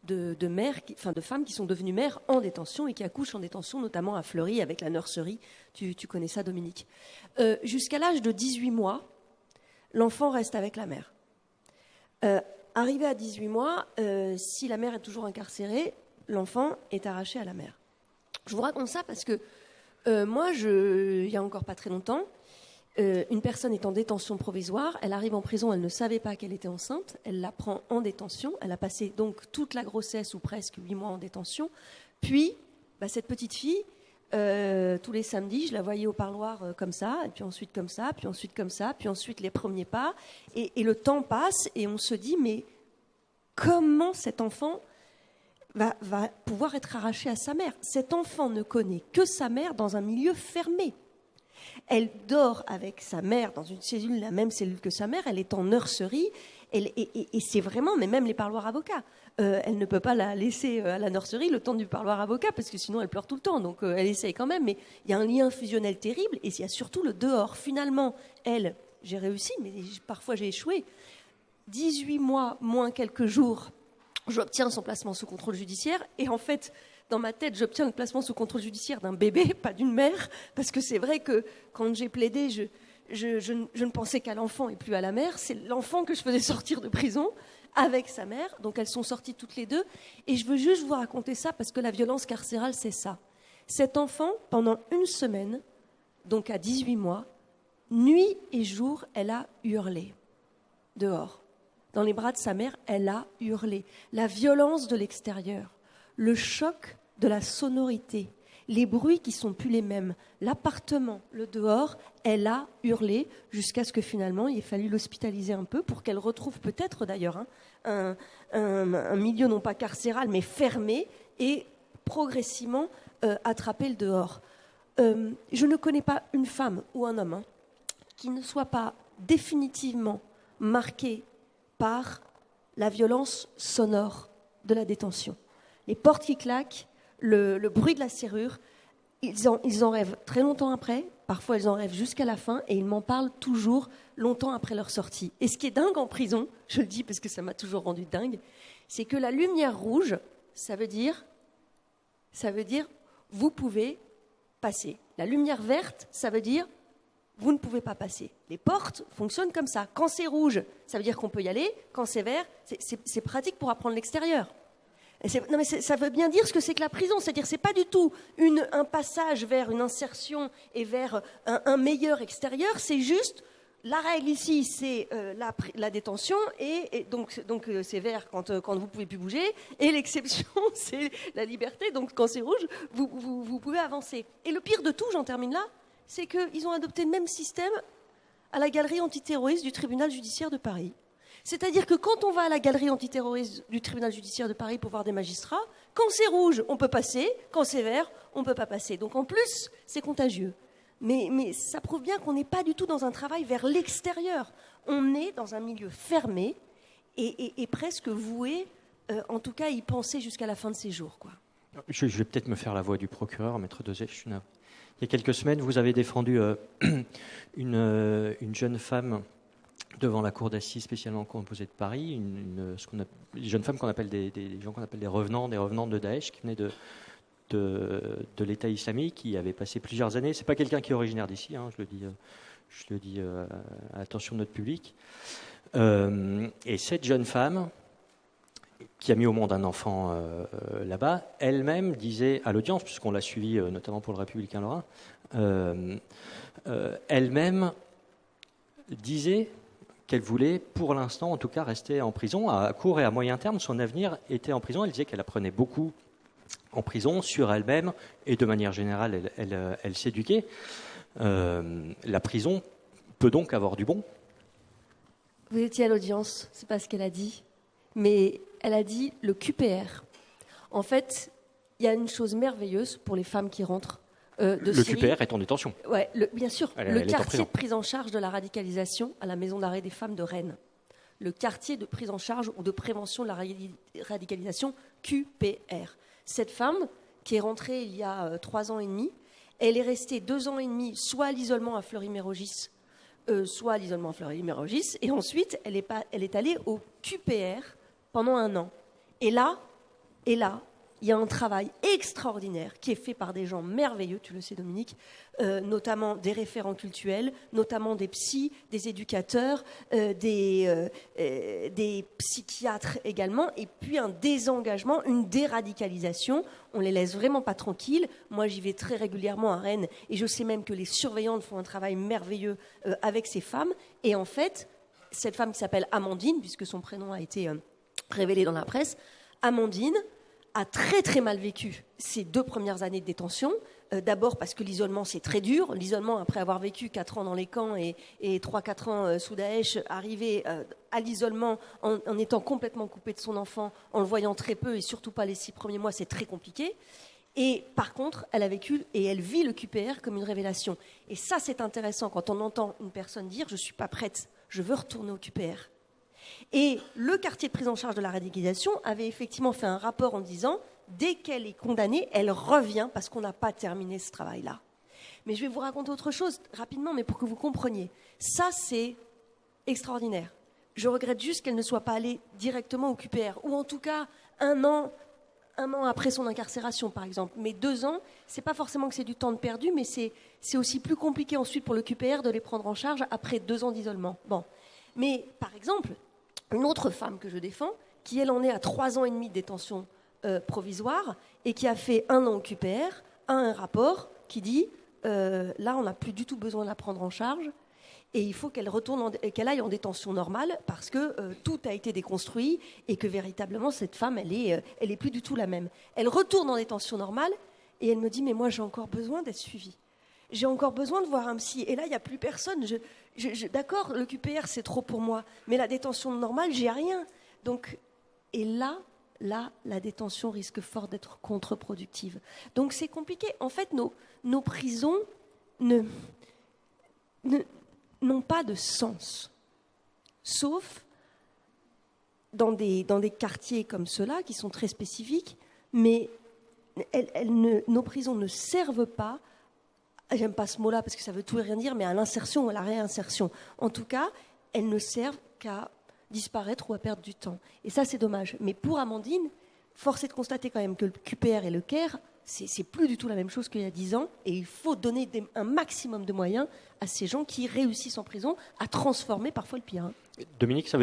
de mères, de femmes qui sont devenues mères en détention et qui accouchent en détention, notamment à Fleury avec la nurserie. Tu connais ça, Dominique. Jusqu'à l'âge de 18 mois, l'enfant reste avec la mère. Arrivé à 18 mois, si la mère est toujours incarcérée, l'enfant est arraché à la mère. Je vous raconte ça parce que moi, il y a encore pas très longtemps, une personne est en détention provisoire, elle arrive en prison, elle ne savait pas qu'elle était enceinte, elle la prend en détention, elle a passé donc toute la grossesse ou presque 8 mois en détention, puis cette petite fille, tous les samedis, je la voyais au parloir comme ça, et puis ensuite comme ça, puis ensuite comme ça, puis ensuite les premiers pas, et le temps passe, et on se dit, mais comment cet enfant va pouvoir être arraché à sa mère ? Cet enfant ne connaît que sa mère dans un milieu fermé. Elle dort avec sa mère dans une cellule, la même cellule que sa mère, elle est en nurserie, et c'est vraiment, mais même les parloirs avocats, elle ne peut pas la laisser à la nurserie le temps du parloir avocat, parce que sinon elle pleure tout le temps, donc elle essaye quand même, mais il y a un lien fusionnel terrible, et il y a surtout le dehors. Finalement, elle, j'ai réussi, mais parfois j'ai échoué. 18 mois moins quelques jours, j'obtiens son placement sous contrôle judiciaire, et en fait, dans ma tête, j'obtiens le placement sous contrôle judiciaire d'un bébé, pas d'une mère, parce que c'est vrai que quand j'ai plaidé, je ne pensais qu'à l'enfant et plus à la mère. C'est l'enfant que je faisais sortir de prison avec sa mère, donc elles sont sorties toutes les deux, et je veux juste vous raconter ça parce que la violence carcérale, c'est ça. Cet enfant, pendant une semaine, donc à 18 mois, nuit et jour, elle a hurlé dehors. Dans les bras de sa mère, elle a hurlé. La violence de l'extérieur, le choc de la sonorité, les bruits qui sont plus les mêmes, l'appartement, le dehors, elle a hurlé jusqu'à ce que finalement il ait fallu l'hospitaliser un peu pour qu'elle retrouve peut-être d'ailleurs un milieu non pas carcéral mais fermé et progressivement attraper le dehors. Je ne connais pas une femme ou un homme qui ne soit pas définitivement marqué par la violence sonore de la détention. Les portes qui claquent, le bruit de la serrure, ils en rêvent très longtemps après, parfois ils en rêvent jusqu'à la fin, et ils m'en parlent toujours longtemps après leur sortie. Et ce qui est dingue en prison, je le dis parce que ça m'a toujours rendu dingue, c'est que la lumière rouge, ça veut dire vous pouvez passer. La lumière verte, ça veut dire vous ne pouvez pas passer. Les portes fonctionnent comme ça. Quand c'est rouge, ça veut dire qu'on peut y aller. Quand c'est vert, c'est pratique pour apprendre l'extérieur. Non, mais ça veut bien dire ce que c'est que la prison. C'est-à-dire c'est pas du tout un passage vers une insertion et vers un meilleur extérieur. C'est juste la règle ici, c'est la détention et donc c'est vert quand vous pouvez plus bouger et l'exception c'est la liberté. Donc quand c'est rouge, vous pouvez avancer. Et le pire de tout, j'en termine là, c'est qu'ils ont adopté le même système à la galerie antiterroriste du tribunal judiciaire de Paris. C'est-à-dire que quand on va à la galerie antiterroriste du tribunal judiciaire de Paris pour voir des magistrats, quand c'est rouge, on peut passer, quand c'est vert, on ne peut pas passer. Donc en plus, c'est contagieux. Mais ça prouve bien qu'on n'est pas du tout dans un travail vers l'extérieur. On est dans un milieu fermé et presque voué, en tout cas, à y penser jusqu'à la fin de ses jours, quoi. Je vais peut-être me faire la voix du procureur, maître Dosé. Il y a quelques semaines, vous avez défendu une jeune femme devant la cour d'assises spécialement composée de Paris, une jeune femme qu'on appelle des gens qu'on appelle des revenantes de Daesh, qui venaient de l'État islamique, qui avait passé plusieurs années. C'est pas quelqu'un qui est originaire d'ici, hein, je le dis à l'attention de notre public. Et cette jeune femme, qui a mis au monde un enfant là-bas, elle-même disait à l'audience, puisqu'on l'a suivie notamment pour le Républicain Lorrain, elle-même disait qu'elle voulait, pour l'instant en tout cas, rester en prison. À court et à moyen terme, son avenir était en prison. Elle disait qu'elle apprenait beaucoup en prison sur elle-même et de manière générale, elle s'éduquait. La prison peut donc avoir du bon. Vous étiez à l'audience, c'est pas ce qu'elle a dit, mais elle a dit le QPR. En fait, il y a une chose merveilleuse pour les femmes qui rentrent de Syrie. Le QPR est en détention. Ouais, bien sûr. Le elle quartier de prise en charge de la radicalisation à la maison d'arrêt des femmes de Rennes. Le quartier de prise en charge ou de prévention de la radicalisation, QPR. Cette femme, qui est rentrée il y a 3 ans et demi, elle est restée 2 ans et demi soit à l'isolement à Fleury-Mérogis, soit à l'isolement à Fleury-Mérogis, et ensuite elle est allée au QPR pendant 1 an. Et là, Et là, il y a un travail extraordinaire qui est fait par des gens merveilleux, tu le sais Dominique, notamment des référents cultuels, notamment des psys, des éducateurs, des psychiatres également, et puis un désengagement, une déradicalisation. On les laisse vraiment pas tranquilles. Moi, j'y vais très régulièrement à Rennes, et je sais même que les surveillantes font un travail merveilleux avec ces femmes. Et en fait, cette femme qui s'appelle Amandine, puisque son prénom a été révélé dans la presse, Amandine a très très mal vécu ces 2 premières années de détention. D'abord parce que l'isolement c'est très dur. L'isolement après avoir vécu 4 ans dans les camps et 3-4 ans sous Daesh, arriver à l'isolement en étant complètement coupé de son enfant, en le voyant très peu et surtout pas les 6 premiers mois, c'est très compliqué. Et par contre, elle a vécu et elle vit le QPR comme une révélation. Et ça c'est intéressant quand on entend une personne dire « je ne suis pas prête, je veux retourner au QPR ». Et le quartier de prise en charge de la radicalisation avait effectivement fait un rapport en disant dès qu'elle est condamnée, elle revient parce qu'on n'a pas terminé ce travail-là. Mais je vais vous raconter autre chose rapidement, mais pour que vous compreniez. Ça, c'est extraordinaire. Je regrette juste qu'elle ne soit pas allée directement au QPR, ou en tout cas un an après son incarcération, par exemple. Mais 2 ans, c'est pas forcément que c'est du temps de perdu, mais c'est aussi plus compliqué ensuite pour le QPR de les prendre en charge après 2 ans d'isolement. Bon. Mais par exemple, une autre femme que je défends, qui elle en est à 3 ans et demi de détention provisoire et qui a fait 1 an au QPR, a un rapport qui dit là on n'a plus du tout besoin de la prendre en charge et il faut qu'elle aille en détention normale parce que tout a été déconstruit et que véritablement cette femme elle est plus du tout la même. Elle retourne en détention normale et elle me dit mais moi j'ai encore besoin d'être suivie. J'ai encore besoin de voir un psy. Et là, il n'y a plus personne. D'accord, le QPR, c'est trop pour moi. Mais la détention normale, j'ai rien. Donc, et là, la détention risque fort d'être contre-productive. Donc, c'est compliqué. En fait, nos prisons n'ont pas de sens. Sauf dans des quartiers comme ceux-là, qui sont très spécifiques. Mais nos prisons ne servent pas. J'aime pas ce mot-là parce que ça veut tout et rien dire, mais à l'insertion ou à la réinsertion. En tout cas, elles ne servent qu'à disparaître ou à perdre du temps. Et ça, c'est dommage. Mais pour Amandine, force est de constater quand même que le QPR et le CAIR, c'est plus du tout la même chose qu'il y a 10 ans. Et il faut donner un maximum de moyens à ces gens qui réussissent en prison à transformer parfois le pire. Dominique, ça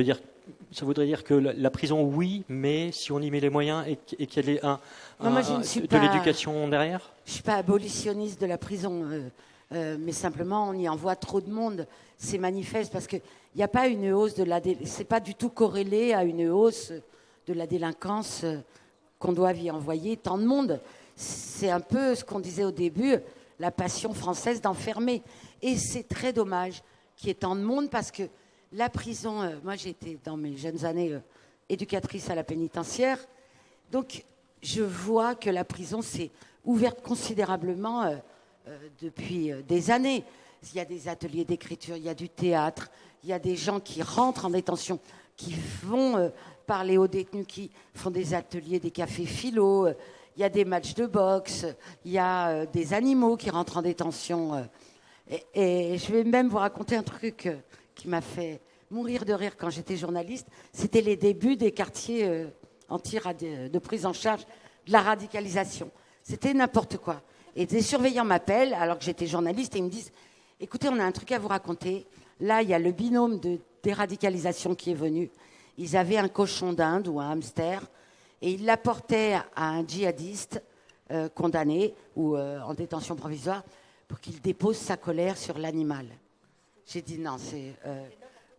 voudrait dire que la prison, oui, mais si on y met les moyens et qu'il y ait de l'éducation derrière. Je ne suis pas abolitionniste de la prison, mais simplement on y envoie trop de monde. C'est manifeste parce qu'il n'y a pas une hausse c'est pas du tout corrélé à une hausse de la délinquance qu'on doit y envoyer tant de monde. C'est un peu ce qu'on disait au début, la passion française d'enfermer. Et c'est très dommage qu'il y ait tant de monde parce que la prison, moi j'ai été dans mes jeunes années éducatrice à la pénitentiaire, donc je vois que la prison s'est ouverte considérablement depuis des années. Il y a des ateliers d'écriture, il y a du théâtre, il y a des gens qui rentrent en détention, qui vont parler aux détenus, qui font des ateliers, des cafés philo, il y a des matchs de boxe, il y a des animaux qui rentrent en détention. Et je vais même vous raconter un truc qui m'a fait mourir de rire quand j'étais journaliste. C'était les débuts des quartiers de prise en charge de la radicalisation. C'était n'importe quoi. Et des surveillants m'appellent, alors que j'étais journaliste, et ils me disent « Écoutez, on a un truc à vous raconter. Là, il y a le binôme de déradicalisation qui est venu. Ils avaient un cochon d'Inde ou un hamster, et ils l'apportaient à un djihadiste condamné ou en détention provisoire pour qu'il dépose sa colère sur l'animal. » J'ai dit « Non, c'est...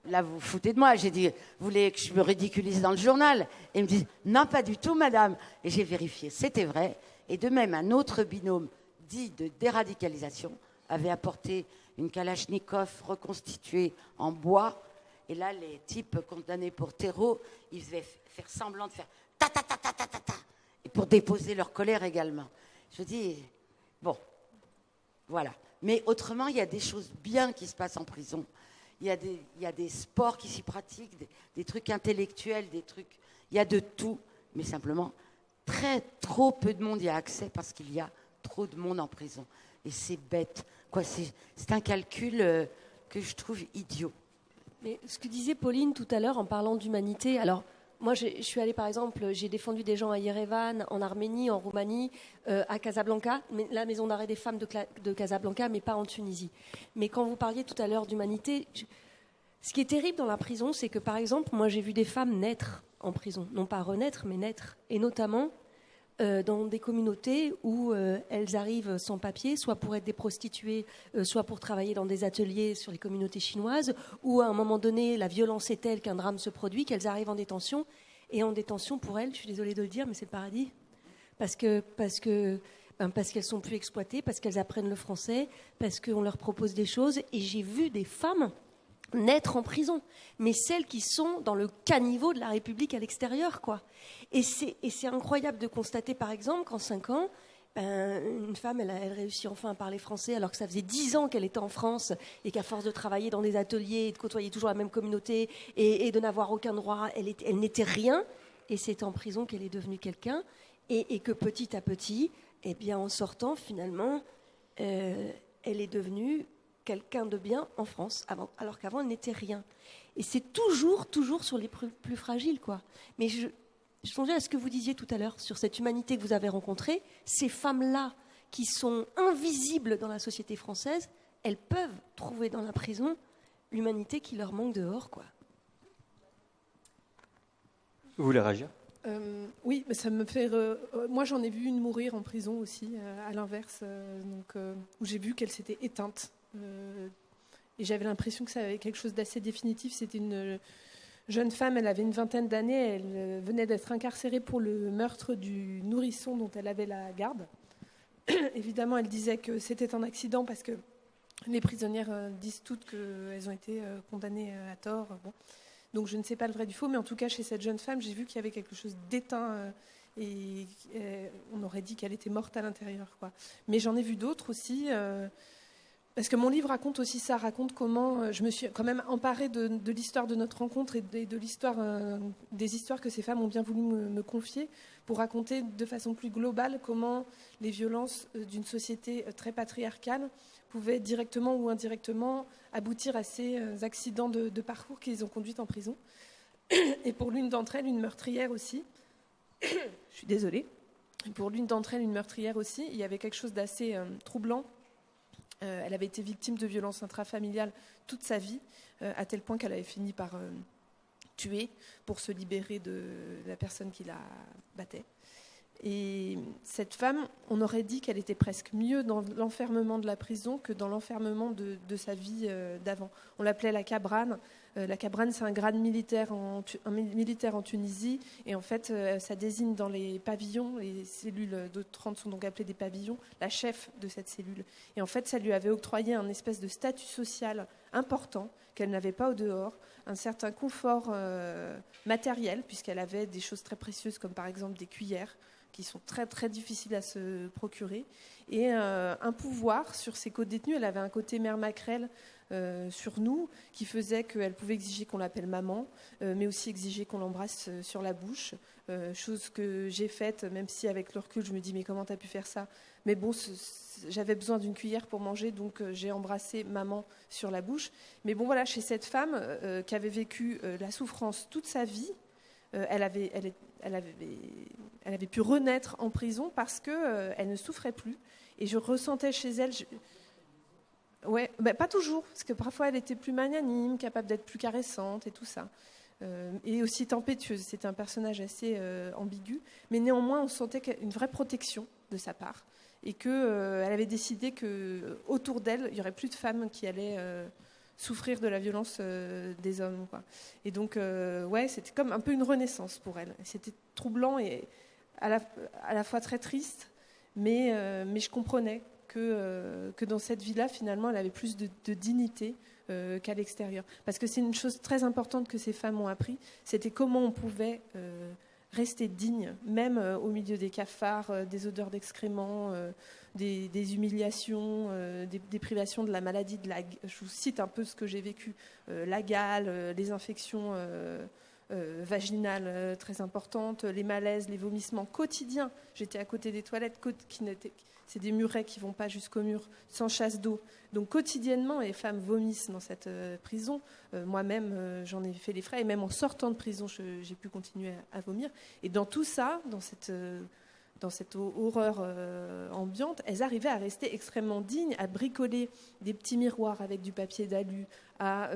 là, vous vous foutez de moi. » J'ai dit « Vous voulez que je me ridiculise dans le journal ?» Et ils me disent « Non, pas du tout, madame. » Et j'ai vérifié, c'était vrai. Et de même, un autre binôme dit de déradicalisation avait apporté une Kalachnikov reconstituée en bois. Et là, les types condamnés pour terreau, ils devaient faire semblant de faire ta ta ta ta ta ta ta, et pour déposer leur colère également. Je dis bon, voilà. Mais autrement, il y a des choses bien qui se passent en prison. Il y a des sports qui s'y pratiquent, des trucs intellectuels, des trucs. Il y a de tout, mais simplement trop peu de monde y a accès parce qu'il y a trop de monde en prison. Et c'est bête. C'est un calcul que je trouve idiot. Mais ce que disait Pauline tout à l'heure en parlant d'humanité, alors Moi, je suis allée, par exemple, j'ai défendu des gens à Yerevan, en Arménie, en Roumanie, à Casablanca, la maison d'arrêt des femmes de Casablanca, mais pas en Tunisie. Mais quand vous parliez tout à l'heure d'humanité, ce qui est terrible dans la prison, c'est que, par exemple, moi, j'ai vu des femmes naître en prison. Non pas renaître, mais naître. Et notamment dans des communautés où elles arrivent sans papier, soit pour être des prostituées, soit pour travailler dans des ateliers sur les communautés chinoises, où à un moment donné, la violence est telle qu'un drame se produit, qu'elles arrivent en détention. Et en détention, pour elles, je suis désolée de le dire, mais c'est le paradis. Parce qu'elles sont plus exploitées, parce qu'elles apprennent le français, parce qu'on leur propose des choses. Et j'ai vu des femmes naître en prison, mais celles qui sont dans le caniveau de la République à l'extérieur, quoi. Et c'est incroyable de constater, par exemple, qu'en 5 ans, une femme, elle réussit enfin à parler français, alors que ça faisait 10 ans qu'elle était en France, et qu'à force de travailler dans des ateliers, et de côtoyer toujours la même communauté, et de n'avoir aucun droit, elle n'était rien, et c'est en prison qu'elle est devenue quelqu'un, et que petit à petit, eh bien, en sortant, finalement, elle est devenue quelqu'un de bien en France, alors qu'avant, elle n'était rien. Et c'est toujours sur les plus fragiles, quoi. Mais je songeais à ce que vous disiez tout à l'heure sur cette humanité que vous avez rencontrée. Ces femmes-là, qui sont invisibles dans la société française, elles peuvent trouver dans la prison l'humanité qui leur manque dehors, quoi. Vous voulez réagir ? Oui, mais ça me fait. Moi, j'en ai vu une mourir en prison aussi, à l'inverse, où j'ai vu qu'elle s'était éteinte. Et j'avais l'impression que ça avait quelque chose d'assez définitif. C'était une jeune femme, elle avait une 20aine d'années, elle venait d'être incarcérée pour le meurtre du nourrisson dont elle avait la garde. Évidemment, elle disait que c'était un accident parce que les prisonnières disent toutes qu'elles ont été condamnées à tort. Bon. Donc je ne sais pas le vrai du faux, mais en tout cas, chez cette jeune femme, j'ai vu qu'il y avait quelque chose d'éteint et on aurait dit qu'elle était morte à l'intérieur, quoi. Mais j'en ai vu d'autres aussi. Parce que mon livre raconte aussi ça, raconte comment je me suis quand même emparée de l'histoire de notre rencontre et de l'histoire, des histoires que ces femmes ont bien voulu me confier pour raconter de façon plus globale comment les violences d'une société très patriarcale pouvaient directement ou indirectement aboutir à ces accidents de parcours qui les ont conduites en prison. Et pour l'une d'entre elles, une meurtrière aussi, je suis désolée, pour l'une d'entre elles, une meurtrière aussi, il y avait quelque chose d'assez troublant. Elle avait été victime de violences intrafamiliales toute sa vie, à tel point qu'elle avait fini par tuer pour se libérer de la personne qui la battait. Et cette femme, on aurait dit qu'elle était presque mieux dans l'enfermement de la prison que dans l'enfermement de sa vie d'avant. On l'appelait la Cabrane. La Cabrane, c'est un grade militaire en Tunisie. Et en fait, ça désigne dans les pavillons, les cellules de 30 sont donc appelées des pavillons, la chef de cette cellule. Et en fait, ça lui avait octroyé un espèce de statut social important qu'elle n'avait pas au dehors, un certain confort matériel, puisqu'elle avait des choses très précieuses, comme par exemple des cuillères, qui sont très, très difficiles à se procurer, et un pouvoir sur ses co-détenus. Elle avait un côté mère maquerelle sur nous, qui faisait qu'elle pouvait exiger qu'on l'appelle maman, mais aussi exiger qu'on l'embrasse sur la bouche, chose que j'ai faite, même si avec le recul, je me dis, mais comment t'as pu faire ça ? Mais bon, j'avais besoin d'une cuillère pour manger, donc j'ai embrassé maman sur la bouche. Mais bon, voilà, chez cette femme qui avait vécu la souffrance toute sa vie, elle avait pu renaître en prison parce qu'elle ne souffrait plus. Et je ressentais chez elle... Ouais, pas toujours, parce que parfois elle était plus magnanime, capable d'être plus caressante et tout ça. Et aussi tempétueuse. C'était un personnage assez ambigu. Mais néanmoins, on sentait une vraie protection de sa part. Et qu'elle avait décidé qu'autour d'elle, il n'y aurait plus de femmes qui allaient... souffrir de la violence des hommes, quoi. Et donc, c'était comme un peu une renaissance pour elle. C'était troublant et à la fois très triste, mais je comprenais que dans cette vie-là, finalement, elle avait plus de dignité qu'à l'extérieur. Parce que c'est une chose très importante que ces femmes ont appris, c'était comment on pouvait rester digne, même au milieu des cafards, des odeurs d'excréments, des humiliations, des privations de la maladie. Je vous cite un peu ce que j'ai vécu. La gale, les infections vaginales très importantes, les malaises, les vomissements quotidiens. J'étais à côté des toilettes c'est des murets qui ne vont pas jusqu'au mur, sans chasse d'eau. Donc quotidiennement, les femmes vomissent dans cette prison. Moi-même, j'en ai fait les frais, et même en sortant de prison, j'ai pu continuer à vomir. Et dans tout ça, dans cette horreur ambiante, elles arrivaient à rester extrêmement dignes, à bricoler des petits miroirs avec du papier d'alu, à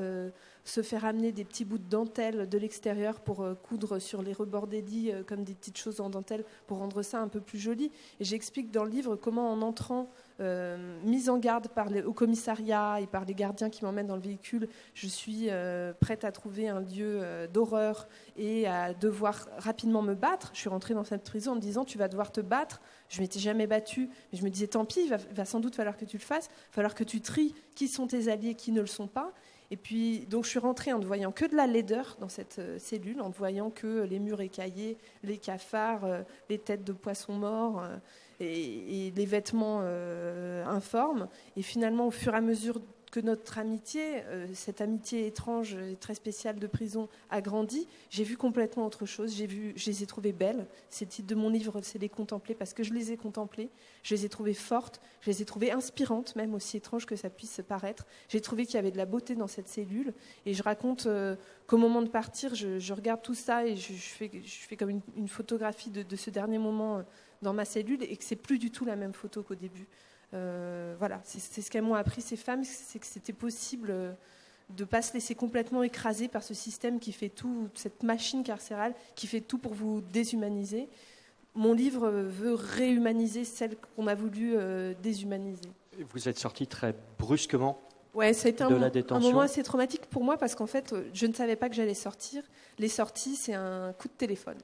se faire amener des petits bouts de dentelle de l'extérieur pour coudre sur les rebords des lits comme des petites choses en dentelle pour rendre ça un peu plus joli. Et j'explique dans le livre comment, en entrant mise en garde au commissariat et par les gardiens qui m'emmènent dans le véhicule, je suis prête à trouver un lieu d'horreur et à devoir rapidement me battre. Je suis rentrée dans cette prison en me disant tu vas devoir te battre. Je ne m'étais jamais battue, mais je me disais tant pis, il va sans doute falloir que tu le fasses, il va falloir que tu tries qui sont tes alliés, qui ne le sont pas. Et puis, donc, je suis rentrée en ne voyant que de la laideur dans cette cellule, en ne voyant que les murs écaillés, les cafards, les têtes de poissons morts et les vêtements informes. Et finalement, au fur et à mesure que notre amitié, cette amitié étrange et très spéciale de prison, a grandi, j'ai vu complètement autre chose. Je les ai trouvées belles. C'est le titre de mon livre, c'est les contempler, parce que je les ai contemplées. Je les ai trouvées fortes, je les ai trouvées inspirantes, même aussi étrange que ça puisse paraître. J'ai trouvé qu'il y avait de la beauté dans cette cellule. Et je raconte qu'au moment de partir, je regarde tout ça et je fais comme une photographie de ce dernier moment dans ma cellule, et que c'est plus du tout la même photo qu'au début. Voilà, c'est ce qu'elles m'ont appris, ces femmes, c'est que c'était possible de ne pas se laisser complètement écraser par ce système qui fait tout, cette machine carcérale qui fait tout pour vous déshumaniser. Mon livre veut réhumaniser celle qu'on a voulu déshumaniser. Vous êtes sortie très brusquement ouais, ça a été de la détention. un moment assez traumatique pour moi, parce qu'en fait, je ne savais pas que j'allais sortir. Les sorties, c'est un coup de téléphone.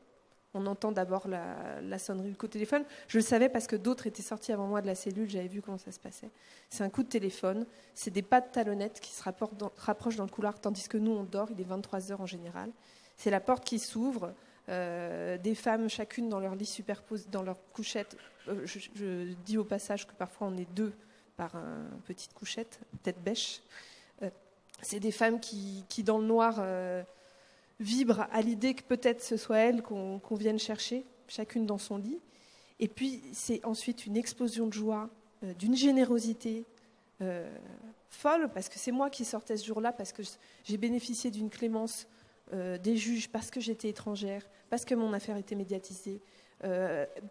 On entend d'abord la sonnerie du coup de téléphone. Je le savais parce que d'autres étaient sortis avant moi de la cellule, j'avais vu comment ça se passait. C'est un coup de téléphone, c'est des pas de talonnettes qui se rapprochent dans le couloir, tandis que nous, on dort, il est 23h en général. C'est la porte qui s'ouvre, des femmes, chacune dans leur lit superposé, dans leur couchette. Je dis au passage que parfois on est deux par une petite couchette, tête bêche. C'est des femmes qui dans le noir... vibre à l'idée que peut-être ce soit elle qu'on vienne chercher, chacune dans son lit. Et puis, c'est ensuite une explosion de joie, d'une générosité folle, parce que c'est moi qui sortais ce jour-là, parce que j'ai bénéficié d'une clémence des juges, parce que j'étais étrangère, parce que mon affaire était médiatisée.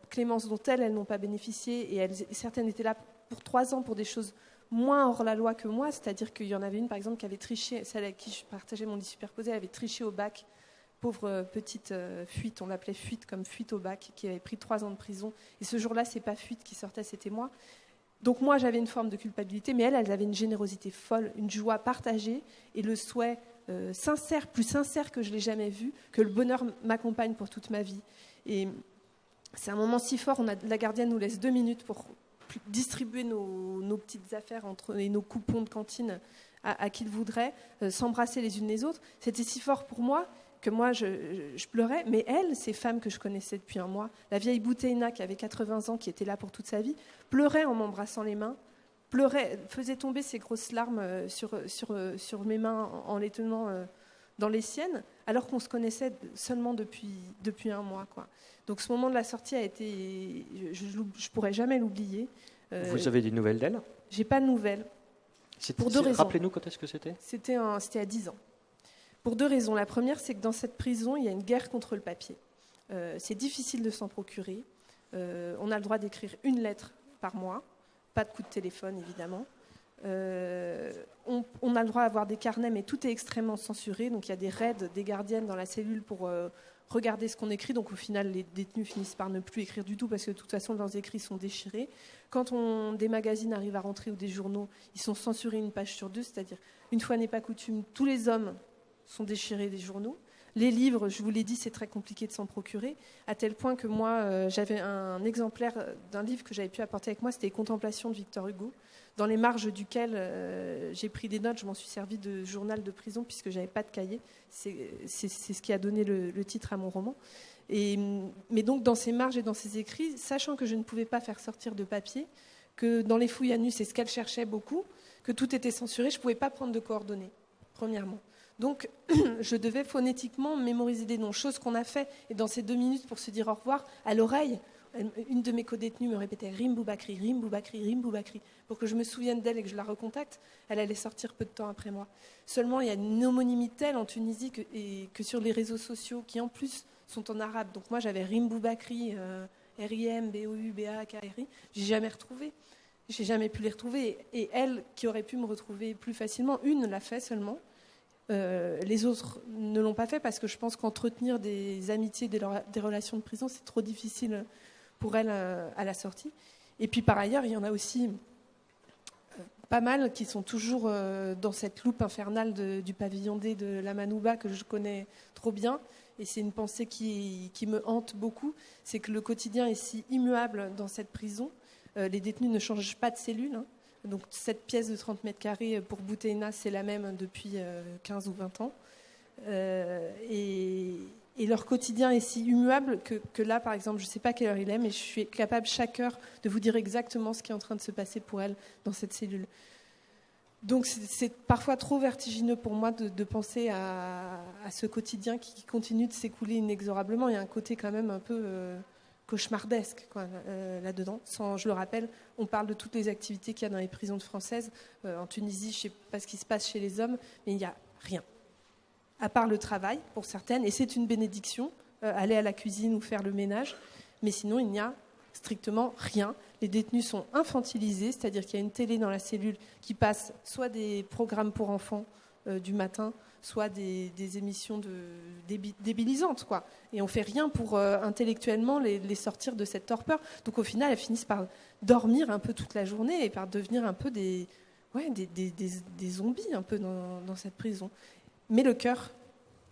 Clémence dont elles n'ont pas bénéficié, et certaines étaient là pour 3 ans pour des choses moins hors la loi que moi, c'est-à-dire qu'il y en avait une, par exemple, qui avait triché, celle avec qui je partageais mon lit superposé, elle avait triché au bac, pauvre petite fuite, on l'appelait fuite comme fuite au bac, qui avait pris 3 ans de prison, et ce jour-là, c'est pas fuite qui sortait, c'était moi. Donc moi, j'avais une forme de culpabilité, mais elles avaient une générosité folle, une joie partagée, et le souhait sincère, plus sincère que je l'ai jamais vu, que le bonheur m'accompagne pour toute ma vie. Et c'est un moment si fort, la gardienne nous laisse 2 minutes pour distribuer nos petites affaires et nos coupons de cantine à qui le voudrait, s'embrasser les unes les autres. C'était si fort pour moi que moi, je pleurais. Mais elles, ces femmes que je connaissais depuis un mois, la vieille Bouteina qui avait 80 ans, qui était là pour toute sa vie, pleurait en m'embrassant les mains, pleurait, faisait tomber ses grosses larmes sur mes mains en les tenant dans les siennes, alors qu'on se connaissait seulement depuis un mois, quoi. Donc ce moment de la sortie a été... Je ne pourrai jamais l'oublier. Vous avez des nouvelles d'elle ? J'ai pas de nouvelles. Pour 2 raisons. Rappelez-nous quand est-ce que c'était ? C'était à 10 ans. Pour 2 raisons. La première, c'est que dans cette prison, il y a une guerre contre le papier. C'est difficile de s'en procurer. On a le droit d'écrire 1 lettre par mois. Pas de coup de téléphone, évidemment. On a le droit d'avoir des carnets, mais tout est extrêmement censuré. Donc il y a des raids des gardiennes dans la cellule pour regarder ce qu'on écrit. Donc au final, les détenus finissent par ne plus écrire du tout parce que de toute façon, leurs écrits sont déchirés. Quand des magazines arrivent à rentrer ou des journaux, ils sont censurés 1 page sur 2. C'est-à-dire, une fois n'est pas coutume, tous les hommes sont déchirés des journaux. Les livres, je vous l'ai dit, c'est très compliqué de s'en procurer, à tel point que moi, j'avais un exemplaire d'un livre que j'avais pu apporter avec moi, c'était les Contemplations de Victor Hugo, dans les marges duquel j'ai pris des notes. Je m'en suis servi de journal de prison puisque je n'avais pas de cahier. C'est ce qui a donné le titre à mon roman. Mais donc, dans ces marges et dans ces écrits, sachant que je ne pouvais pas faire sortir de papier, que dans les fouilles à nu, c'est ce qu'elle cherchait beaucoup, que tout était censuré, je ne pouvais pas prendre de coordonnées, premièrement. Donc, je devais phonétiquement mémoriser des noms, chose qu'on a fait. Et dans ces 2 minutes, pour se dire au revoir, à l'oreille, Une de mes co-détenues me répétait Rim Boubakri, Rim Boubakri, Rim Boubakri, pour que je me souvienne d'elle et que je la recontacte. Elle allait sortir peu de temps après moi. Seulement, il y a une homonymie telle en Tunisie que sur les réseaux sociaux, qui en plus sont en arabe. Donc moi, j'avais Rim Boubakri, R-I-M, B-O-U-B-A-K-R-I. J'ai jamais retrouvé. J'ai jamais pu les retrouver. Et elle, qui aurait pu me retrouver plus facilement, une l'a fait seulement. Les autres ne l'ont pas fait parce que je pense qu'entretenir des amitiés, des relations de prison, c'est trop difficile pour elle à la sortie. Et puis par ailleurs, il y en a aussi pas mal qui sont toujours dans cette loupe infernale du pavillon D de la Manouba que je connais trop bien. Et c'est une pensée qui me hante beaucoup, c'est que le quotidien est si immuable dans cette prison. Les détenus ne changent pas de cellule. Hein. Donc cette pièce de 30 mètres carrés pour Boutena, c'est la même depuis 15 ou 20 ans. Et leur quotidien est si immuable que là, par exemple, je ne sais pas quelle heure il est, mais je suis capable chaque heure de vous dire exactement ce qui est en train de se passer pour elle dans cette cellule. Donc c'est parfois trop vertigineux pour moi de penser à ce quotidien qui continue de s'écouler inexorablement. Il y a un côté quand même un peu cauchemardesque là-dedans. Je le rappelle, on parle de toutes les activités qu'il y a dans les prisons françaises. En Tunisie, je ne sais pas ce qui se passe chez les hommes, mais il n'y a rien. À part le travail, pour certaines, et c'est une bénédiction, aller à la cuisine ou faire le ménage, mais sinon il n'y a strictement rien. Les détenus sont infantilisés, c'est-à-dire qu'il y a une télé dans la cellule qui passe soit des programmes pour enfants du matin, soit des émissions débilisantes, quoi. Et on ne fait rien pour intellectuellement les sortir de cette torpeur. Donc au final, elles finissent par dormir un peu toute la journée et par devenir un peu des zombies un peu dans cette prison. Mais le cœur,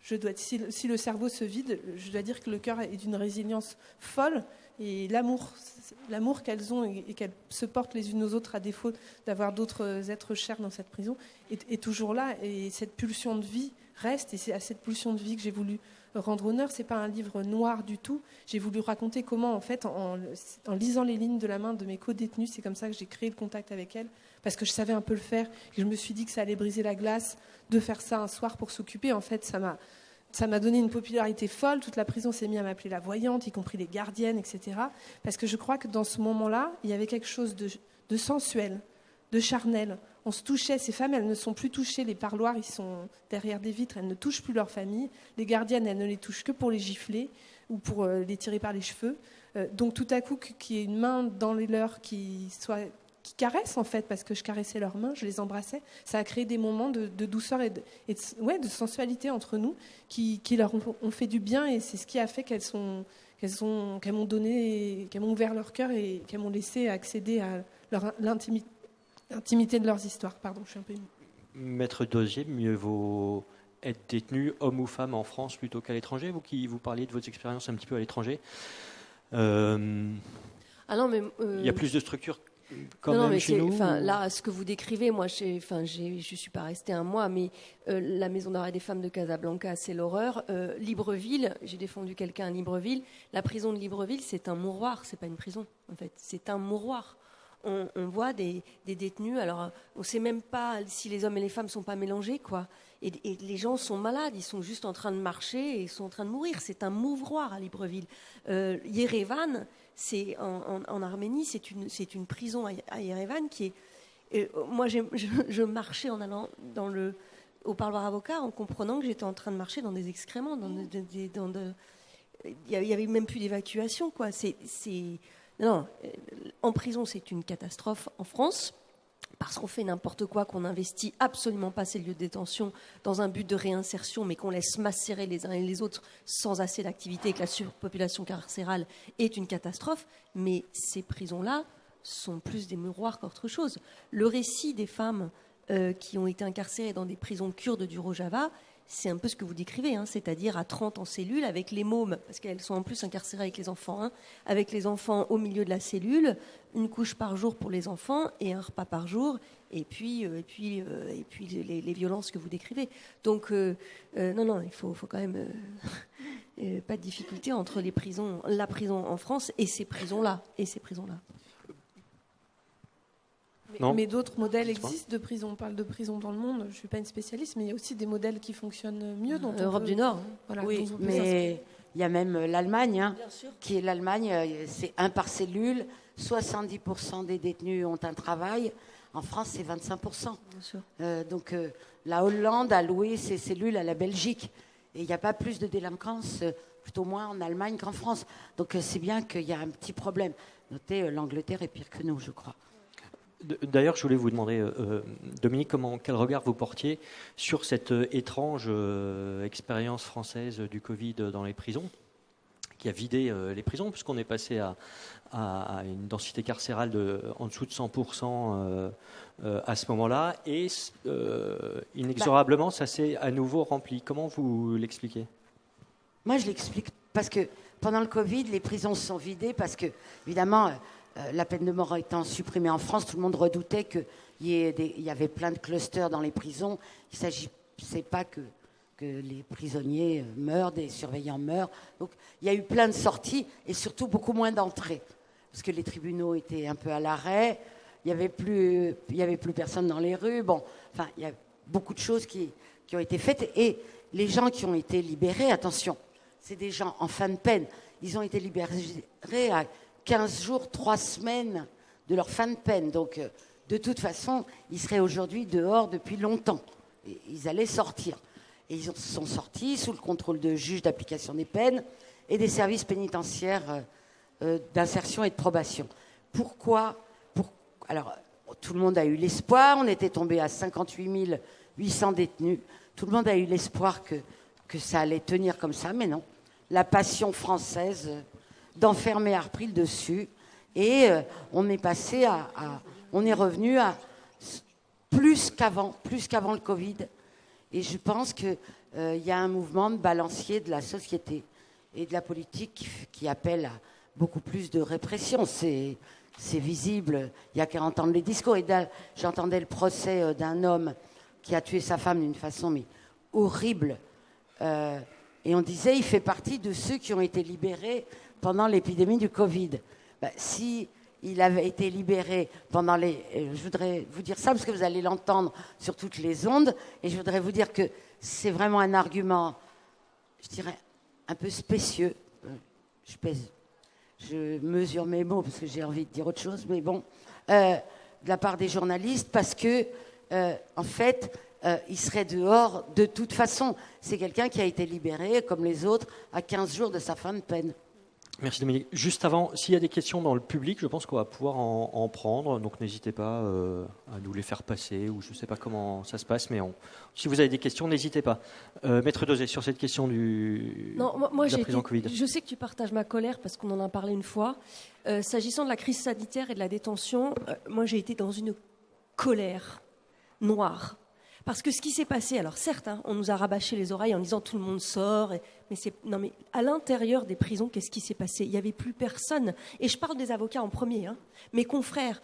si le cerveau se vide, je dois dire que le cœur est d'une résilience folle. Et l'amour qu'elles ont et qu'elles se portent les unes aux autres à défaut d'avoir d'autres êtres chers dans cette prison est toujours là. Et cette pulsion de vie reste. Et c'est à cette pulsion de vie que j'ai voulu rendre honneur. C'est pas un livre noir du tout. J'ai voulu raconter comment, en fait, en lisant les lignes de la main de mes co-détenues, c'est comme ça que j'ai créé le contact avec elles, parce que je savais un peu le faire. Et je me suis dit que ça allait briser la glace de faire ça un soir pour s'occuper. En fait, ça m'a donné une popularité folle. Toute la prison s'est mise à m'appeler la voyante, y compris les gardiennes, etc. Parce que je crois que dans ce moment-là, il y avait quelque chose de sensuel, de charnel. On se touchait. Ces femmes, elles ne sont plus touchées. Les parloirs, ils sont derrière des vitres. Elles ne touchent plus leur famille. Les gardiennes, elles ne les touchent que pour les gifler ou pour les tirer par les cheveux. Donc tout à coup, qu'il y ait une main dans les leurs qui caressent, en fait, parce que je caressais leurs mains, je les embrassais. Ça a créé des moments de douceur et de sensualité entre nous qui leur ont fait du bien, et c'est ce qui a fait qu'elles m'ont donné, qu'elles m'ont ouvert leur cœur et qu'elles m'ont laissé accéder à l'intimité de leurs histoires. Pardon, je suis un peu émue. Maître Dosier, mieux vaut être détenu, homme ou femme, en France plutôt qu'à l'étranger? Vous qui vous parliez de votre expérience un petit peu à l'étranger. Ah non, mais il y a plus de structures quand non, même mais chez nous. Là, ce que vous décrivez, moi, je suis pas restée un mois, mais la maison d'arrêt des femmes de Casablanca, c'est l'horreur. Libreville, j'ai défendu quelqu'un à Libreville. La prison de Libreville, c'est un mouroir, c'est pas une prison, en fait, c'est un mouroir. On voit des détenus, alors on ne sait même pas si les hommes et les femmes ne sont pas mélangés, quoi. Et les gens sont malades, ils sont juste en train de marcher et ils sont en train de mourir. C'est un mouroir à Libreville. Yerevan, c'est en Arménie, c'est une prison à Yerevan qui est. Moi, je marchais en allant au parloir avocat en comprenant que j'étais en train de marcher dans des excréments, il y avait même plus d'évacuation, quoi. Non, en prison, c'est une catastrophe en France, parce qu'on fait n'importe quoi, qu'on n'investit absolument pas ces lieux de détention dans un but de réinsertion, mais qu'on laisse macérer les uns et les autres sans assez d'activité, et que la surpopulation carcérale est une catastrophe. Mais ces prisons-là sont plus des mouroirs qu'autre chose. Le récit des femmes qui ont été incarcérées dans des prisons kurdes du Rojava, c'est un peu ce que vous décrivez, hein, c'est-à-dire à 30 en cellule, avec les mômes, parce qu'elles sont en plus incarcérées avec les enfants, hein, avec les enfants au milieu de la cellule, une couche par jour pour les enfants et un repas par jour, et puis les violences que vous décrivez. Donc, non, il faut quand même pas de difficulté entre la prison en France et ces prisons-là. Mais d'autres modèles existent de prison. On parle de prison dans le monde. Je ne suis pas une spécialiste, mais il y a aussi des modèles qui fonctionnent mieux. L'Europe du Nord. Voilà, oui, mais Il y a même l'Allemagne, hein, Bien sûr. qui est l'Allemagne, c'est 1 par cellule. 70% des détenus ont un travail. En France, c'est 25%. Bien sûr. Donc, la Hollande a loué ses cellules à la Belgique. Et il n'y a pas plus de délinquance, plutôt moins en Allemagne qu'en France. Donc, c'est bien qu'il y a un petit problème. Notez, l'Angleterre est pire que nous, je crois. D'ailleurs, je voulais vous demander, Dominique, quel regard vous portiez sur cette étrange expérience française du Covid dans les prisons, qui a vidé les prisons, puisqu'on est passé à une densité carcérale en dessous de 100% à ce moment-là, et inexorablement, ça s'est à nouveau rempli. Comment vous l'expliquez ? Moi, je l'explique parce que pendant le Covid, les prisons se sont vidées parce que, évidemment, la peine de mort étant supprimée en France, tout le monde redoutait qu'il y avait plein de clusters dans les prisons. Il ne s'agissait pas que les prisonniers meurent, des surveillants meurent. Donc, il y a eu plein de sorties et surtout beaucoup moins d'entrées. Parce que les tribunaux étaient un peu à l'arrêt, il n'y avait plus personne dans les rues. Bon, enfin, il y a beaucoup de choses qui ont été faites. Et les gens qui ont été libérés, attention, c'est des gens en fin de peine. Ils ont été libérés à 15 jours, 3 semaines de leur fin de peine. Donc, de toute façon, ils seraient aujourd'hui dehors depuis longtemps. Et ils allaient sortir. Et ils sont sortis sous le contrôle de juges d'application des peines et des services pénitentiaires d'insertion et de probation. Pourquoi ? Alors, tout le monde a eu l'espoir. On était tombé à 58 800 détenus. Tout le monde a eu l'espoir que ça allait tenir comme ça, mais non. La passion française d'enfermer a repris le dessus. Et on est passé on est revenu à plus qu'avant le Covid. Et je pense qu'il y a un mouvement de balancier de la société et de la politique qui appelle à beaucoup plus de répression. C'est visible. Il y a 40 ans, les discours. Et j'entendais le procès d'un homme qui a tué sa femme d'une façon mais horrible. Et on disait, il fait partie de ceux qui ont été libérés pendant l'épidémie du Covid. Si il avait été libéré pendant je voudrais vous dire ça parce que vous allez l'entendre sur toutes les ondes. Et je voudrais vous dire que c'est vraiment un argument, je dirais, un peu spécieux. Je mesure mes mots parce que j'ai envie de dire autre chose, mais bon, de la part des journalistes, parce que, en fait, il serait dehors de toute façon. C'est quelqu'un qui a été libéré, comme les autres, à 15 jours de sa fin de peine. Merci Dominique. Juste avant, s'il y a des questions dans le public, je pense qu'on va pouvoir en prendre, donc n'hésitez pas à nous les faire passer, ou je ne sais pas comment ça se passe, mais si vous avez des questions, n'hésitez pas. Maître Dosé, sur cette question de la prison Covid. Je sais que tu partages ma colère, parce qu'on en a parlé une fois. S'agissant de la crise sanitaire et de la détention, moi j'ai été dans une colère noire. Parce que ce qui s'est passé, alors certes, on nous a rabâché les oreilles en disant tout le monde sort, mais à l'intérieur des prisons, qu'est-ce qui s'est passé ? Il n'y avait plus personne. Et je parle des avocats en premier. Mes confrères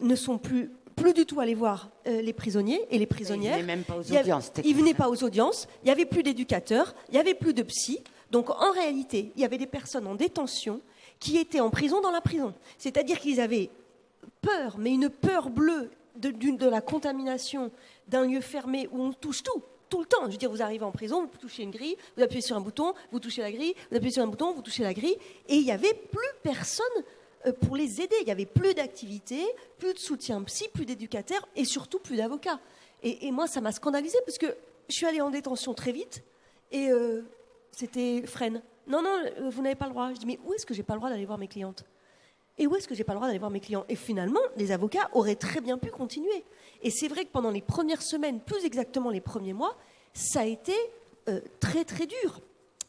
ne sont plus du tout allés voir les prisonniers et les prisonnières. Ils venaient même pas aux audiences. Ils venaient pas aux audiences. Il n'y avait plus d'éducateurs. Il n'y avait plus de psy. Donc en réalité, il y avait des personnes en détention qui étaient en prison dans la prison. C'est-à-dire qu'ils avaient peur, mais une peur bleue de la contamination d'un lieu fermé où on touche tout le temps. Je veux dire, vous arrivez en prison, vous touchez une grille, vous appuyez sur un bouton, vous touchez la grille, vous appuyez sur un bouton, vous touchez la grille, et il n'y avait plus personne pour les aider. Il n'y avait plus d'activité, plus de soutien psy, plus d'éducateurs, et surtout plus d'avocats. Et moi, ça m'a scandalisée, parce que je suis allée en détention très vite, et c'était freine. Non, vous n'avez pas le droit. Je dis, mais où est-ce que j'ai pas le droit d'aller voir mes clientes ? Et où est-ce que j'ai pas le droit d'aller voir mes clients ? Et finalement, les avocats auraient très bien pu continuer. Et c'est vrai que pendant les premières semaines, plus exactement les premiers mois, ça a été très très dur.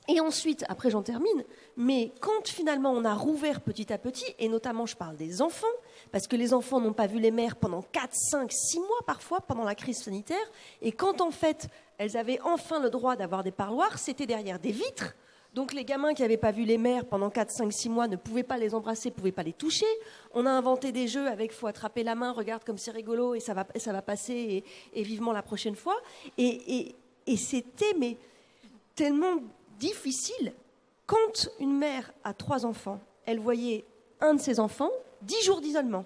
Et ensuite, après j'en termine, mais quand finalement on a rouvert petit à petit, et notamment je parle des enfants, parce que les enfants n'ont pas vu les mères pendant 4, 5, 6 mois parfois, pendant la crise sanitaire, et quand en fait elles avaient enfin le droit d'avoir des parloirs, c'était derrière des vitres. Donc les gamins qui n'avaient pas vu les mères pendant 4, 5, 6 mois ne pouvaient pas les embrasser, ne pouvaient pas les toucher. On a inventé des jeux avec « faut attraper la main, regarde comme c'est rigolo et ça va passer et vivement la prochaine fois ». Et c'était tellement difficile. Quand une mère a 3 enfants, elle voyait un de ses enfants, 10 jours d'isolement.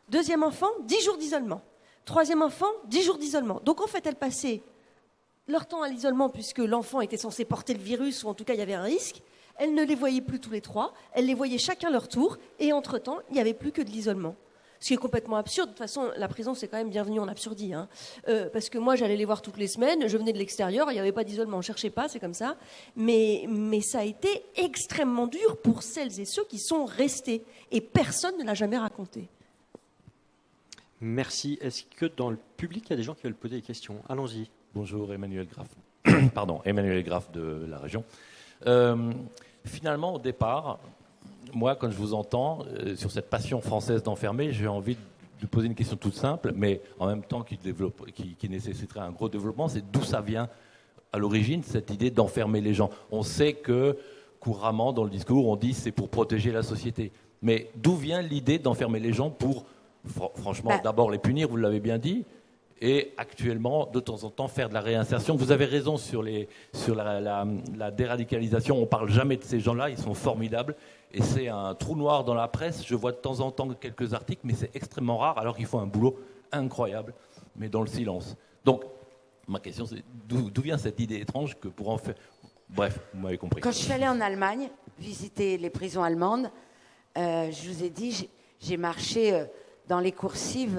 Deuxième enfant, 10 jours d'isolement. Troisième enfant, 10 jours d'isolement. Donc en fait, elle passait leur temps à l'isolement, puisque l'enfant était censé porter le virus, ou en tout cas il y avait un risque. Elles ne les voyaient plus tous les 3, elles les voyaient chacun leur tour, et entre-temps, il n'y avait plus que de l'isolement. Ce qui est complètement absurde. De toute façon, la prison, c'est quand même bienvenu en absurdie. Parce que moi, j'allais les voir toutes les semaines, je venais de l'extérieur, il n'y avait pas d'isolement, on ne cherchait pas, c'est comme ça. Mais ça a été extrêmement dur pour celles et ceux qui sont restés. Et personne ne l'a jamais raconté. Merci. Est-ce que dans le public, il y a des gens qui veulent poser des questions? Allons-y. Bonjour, Emmanuel Graff. Emmanuel Graff de la région. Finalement, au départ, moi, quand je vous entends sur cette passion française d'enfermer, j'ai envie de poser une question toute simple, mais en même temps qui nécessiterait un gros développement, c'est d'où ça vient à l'origine, cette idée d'enfermer les gens. On sait que couramment, dans le discours, on dit c'est pour protéger la société. Mais d'où vient l'idée d'enfermer les gens pour, franchement, d'abord les punir, vous l'avez bien dit, et actuellement, de temps en temps, faire de la réinsertion. Vous avez raison sur la déradicalisation. On ne parle jamais de ces gens-là. Ils sont formidables. Et c'est un trou noir dans la presse. Je vois de temps en temps quelques articles, mais c'est extrêmement rare, alors qu'ils font un boulot incroyable, mais dans le silence. Donc, ma question, c'est d'où vient cette idée étrange que pour en faire... Bref, vous m'avez compris. Quand je suis allée en Allemagne, visiter les prisons allemandes, je vous ai dit, j'ai marché dans les coursives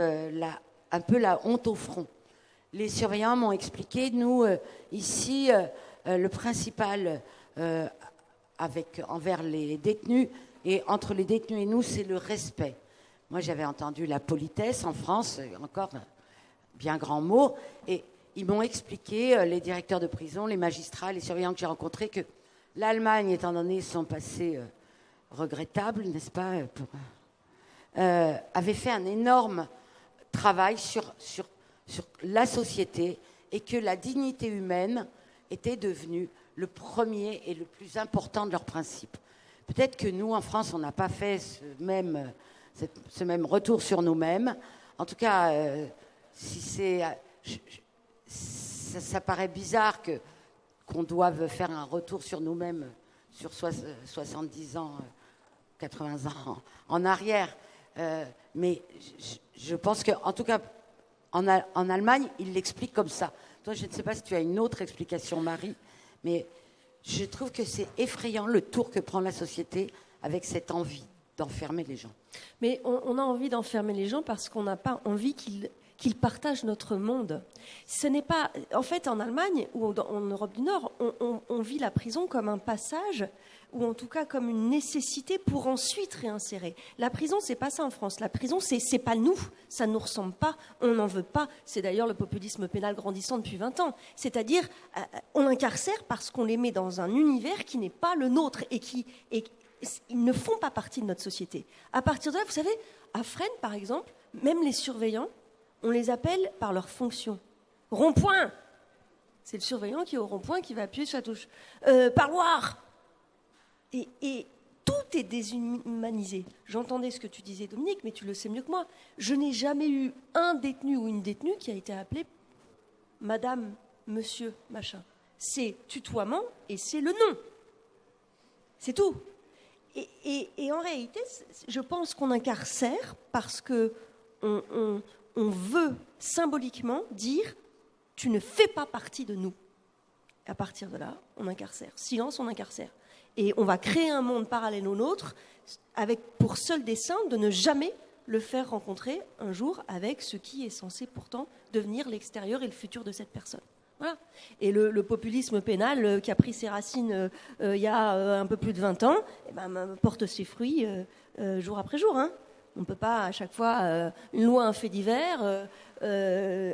un peu la honte au front. Les surveillants m'ont expliqué, nous, ici, le principal envers les détenus et entre les détenus et nous, c'est le respect. Moi, j'avais entendu la politesse en France, encore bien grand mot, et ils m'ont expliqué, les directeurs de prison, les magistrats, les surveillants que j'ai rencontrés, que l'Allemagne, étant donné son passé regrettable, n'est-ce pas, avait fait un énorme travail sur la société et que la dignité humaine était devenue le premier et le plus important de leurs principes. Peut-être que nous, en France, on n'a pas fait ce même retour sur nous-mêmes. En tout cas, ça paraît bizarre qu'on doive faire un retour sur nous-mêmes sur 70 ans, 80 ans en arrière. Mais je pense qu'en tout cas, en Allemagne, ils l'expliquent comme ça. Toi, je ne sais pas si tu as une autre explication, Marie, mais je trouve que c'est effrayant le tour que prend la société avec cette envie d'enfermer les gens. Mais on a envie d'enfermer les gens parce qu'on n'a pas envie qu'ils partagent notre monde. Ce n'est pas... En fait, en Allemagne ou en Europe du Nord, on vit la prison comme un passage, ou en tout cas comme une nécessité pour ensuite réinsérer. La prison, c'est pas ça en France. La prison, c'est pas nous. Ça ne nous ressemble pas. On n'en veut pas. C'est d'ailleurs le populisme pénal grandissant depuis 20 ans. C'est-à-dire, on incarcère parce qu'on les met dans un univers qui n'est pas le nôtre et ils ne font pas partie de notre société. À partir de là, vous savez, à Fresnes, par exemple, même les surveillants, on les appelle par leur fonction. Rond-point, c'est le surveillant qui est au rond-point qui va appuyer sur la touche. Parloir. Et tout est déshumanisé. J'entendais ce que tu disais, Dominique, mais tu le sais mieux que moi. Je n'ai jamais eu un détenu ou une détenue qui a été appelé Madame, Monsieur, machin. C'est tutoiement et c'est le nom. C'est tout. Et en réalité, je pense qu'on incarcère parce que on veut symboliquement dire « tu ne fais pas partie de nous ». À partir de là, on incarcère. Silence, on incarcère. Et on va créer un monde parallèle au nôtre avec pour seul dessein de ne jamais le faire rencontrer un jour avec ce qui est censé pourtant devenir l'extérieur et le futur de cette personne. Voilà. Et le populisme pénal qui a pris ses racines il y a un peu plus de 20 ans porte ses fruits jour après jour. Hein. On ne peut pas à chaque fois, une loi, un fait divers,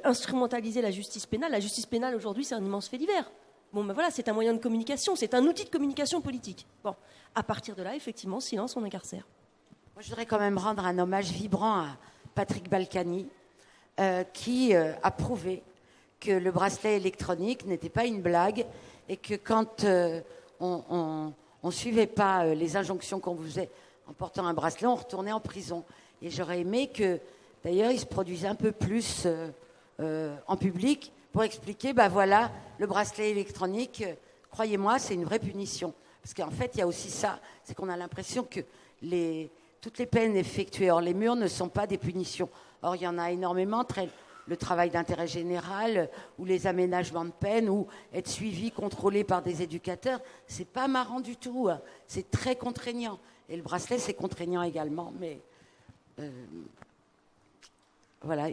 instrumentaliser la justice pénale. La justice pénale aujourd'hui, c'est un immense fait divers. Bon, ben voilà, c'est un moyen de communication, c'est un outil de communication politique. Bon, à partir de là, effectivement, silence, on incarcère. Moi, je voudrais quand même rendre un hommage vibrant à Patrick Balkany, qui a prouvé que le bracelet électronique n'était pas une blague et que quand on ne suivait pas les injonctions qu'on vous faisait en portant un bracelet, on retournait en prison. Et j'aurais aimé que, d'ailleurs, il se produise un peu plus en public pour expliquer, voilà, le bracelet électronique, croyez-moi, c'est une vraie punition. Parce qu'en fait, il y a aussi ça, c'est qu'on a l'impression que toutes les peines effectuées hors les murs ne sont pas des punitions. Or, il y en a énormément, le travail d'intérêt général ou les aménagements de peine ou être suivi, contrôlé par des éducateurs. C'est pas marrant du tout. C'est très contraignant. Et le bracelet, c'est contraignant également. Mais voilà.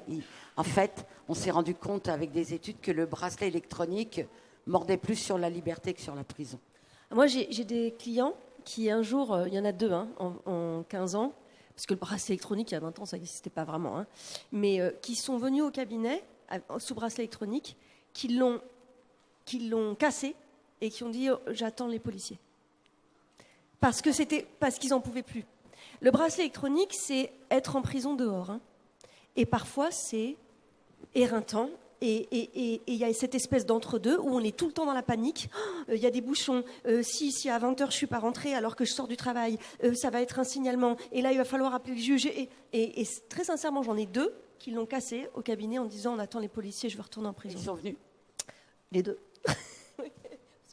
En fait, on s'est rendu compte avec des études que le bracelet électronique mordait plus sur la liberté que sur la prison. Moi, j'ai des clients qui, un jour, il y en a 2 en 15 ans, parce que le bracelet électronique, il y a 20 ans, ça n'existait pas vraiment, mais qui sont venus au cabinet sous bracelet électronique, qui l'ont cassé et qui ont dit j'attends les policiers. Parce qu'ils n'en pouvaient plus. Le bracelet électronique, c'est être en prison dehors. Et parfois, c'est éreintant. Et il y a cette espèce d'entre-deux où on est tout le temps dans la panique. Il y a des bouchons. Si à 20h je ne suis pas rentrée alors que je sors du travail, ça va être un signalement. Et là, il va falloir appeler le juge. Et très sincèrement, j'en ai 2 qui l'ont cassé au cabinet en disant on attend les policiers, je vais retourner en prison. Ils sont venus. Les 2. Parce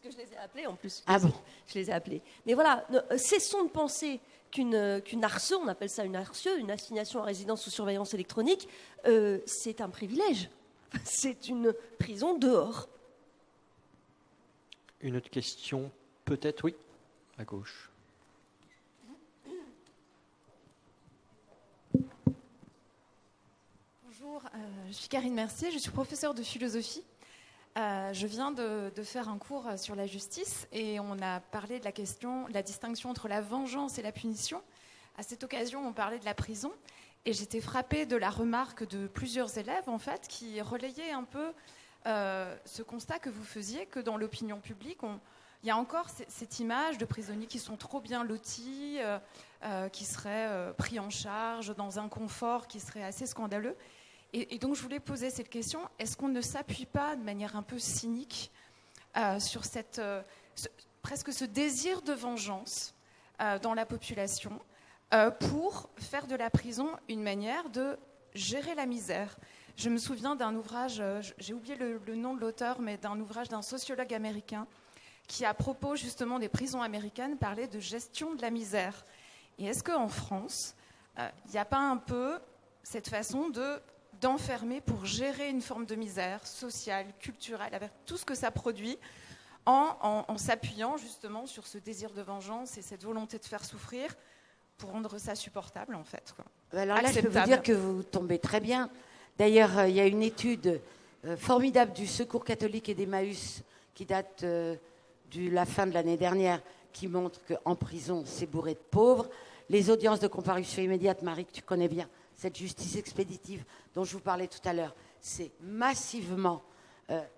que je les ai appelés en plus. Ah bon? Je les ai appelés. Mais voilà, cessons de penser qu'une ARSE, on appelle ça une ARSE, une assignation à résidence sous surveillance électronique, c'est un privilège. C'est une prison dehors. Une autre question, peut-être, oui, à gauche. Bonjour, je suis Karine Mercier, je suis professeure de philosophie. Je viens de faire un cours sur la justice et on a parlé de la question, de la distinction entre la vengeance et la punition. À cette occasion, on parlait de la prison. Et j'étais frappée de la remarque de plusieurs élèves, en fait, qui relayaient un peu ce constat que vous faisiez, que dans l'opinion publique, il y a encore cette image de prisonniers qui sont trop bien lotis, qui seraient pris en charge dans un confort qui serait assez scandaleux. Et donc, je voulais poser cette question. Est-ce qu'on ne s'appuie pas de manière un peu cynique sur presque ce désir de vengeance dans la population pour faire de la prison une manière de gérer la misère? Je me souviens d'un ouvrage, j'ai oublié le nom de l'auteur, mais d'un ouvrage d'un sociologue américain qui, à propos justement des prisons américaines, parlait de gestion de la misère. Et est-ce qu'en France, il n'y a pas un peu cette façon d'enfermer pour gérer une forme de misère sociale, culturelle, avec tout ce que ça produit, en s'appuyant justement sur ce désir de vengeance et cette volonté de faire souffrir, pour rendre ça supportable, en fait, quoi. Alors là, je peux vous dire que vous tombez très bien. D'ailleurs, il y a une étude formidable du Secours catholique et d'Emmaüs qui date de la fin de l'année dernière, qui montre qu'en prison, c'est bourré de pauvres. Les audiences de comparution immédiate, Marie, que tu connais bien, cette justice expéditive dont je vous parlais tout à l'heure, c'est massivement.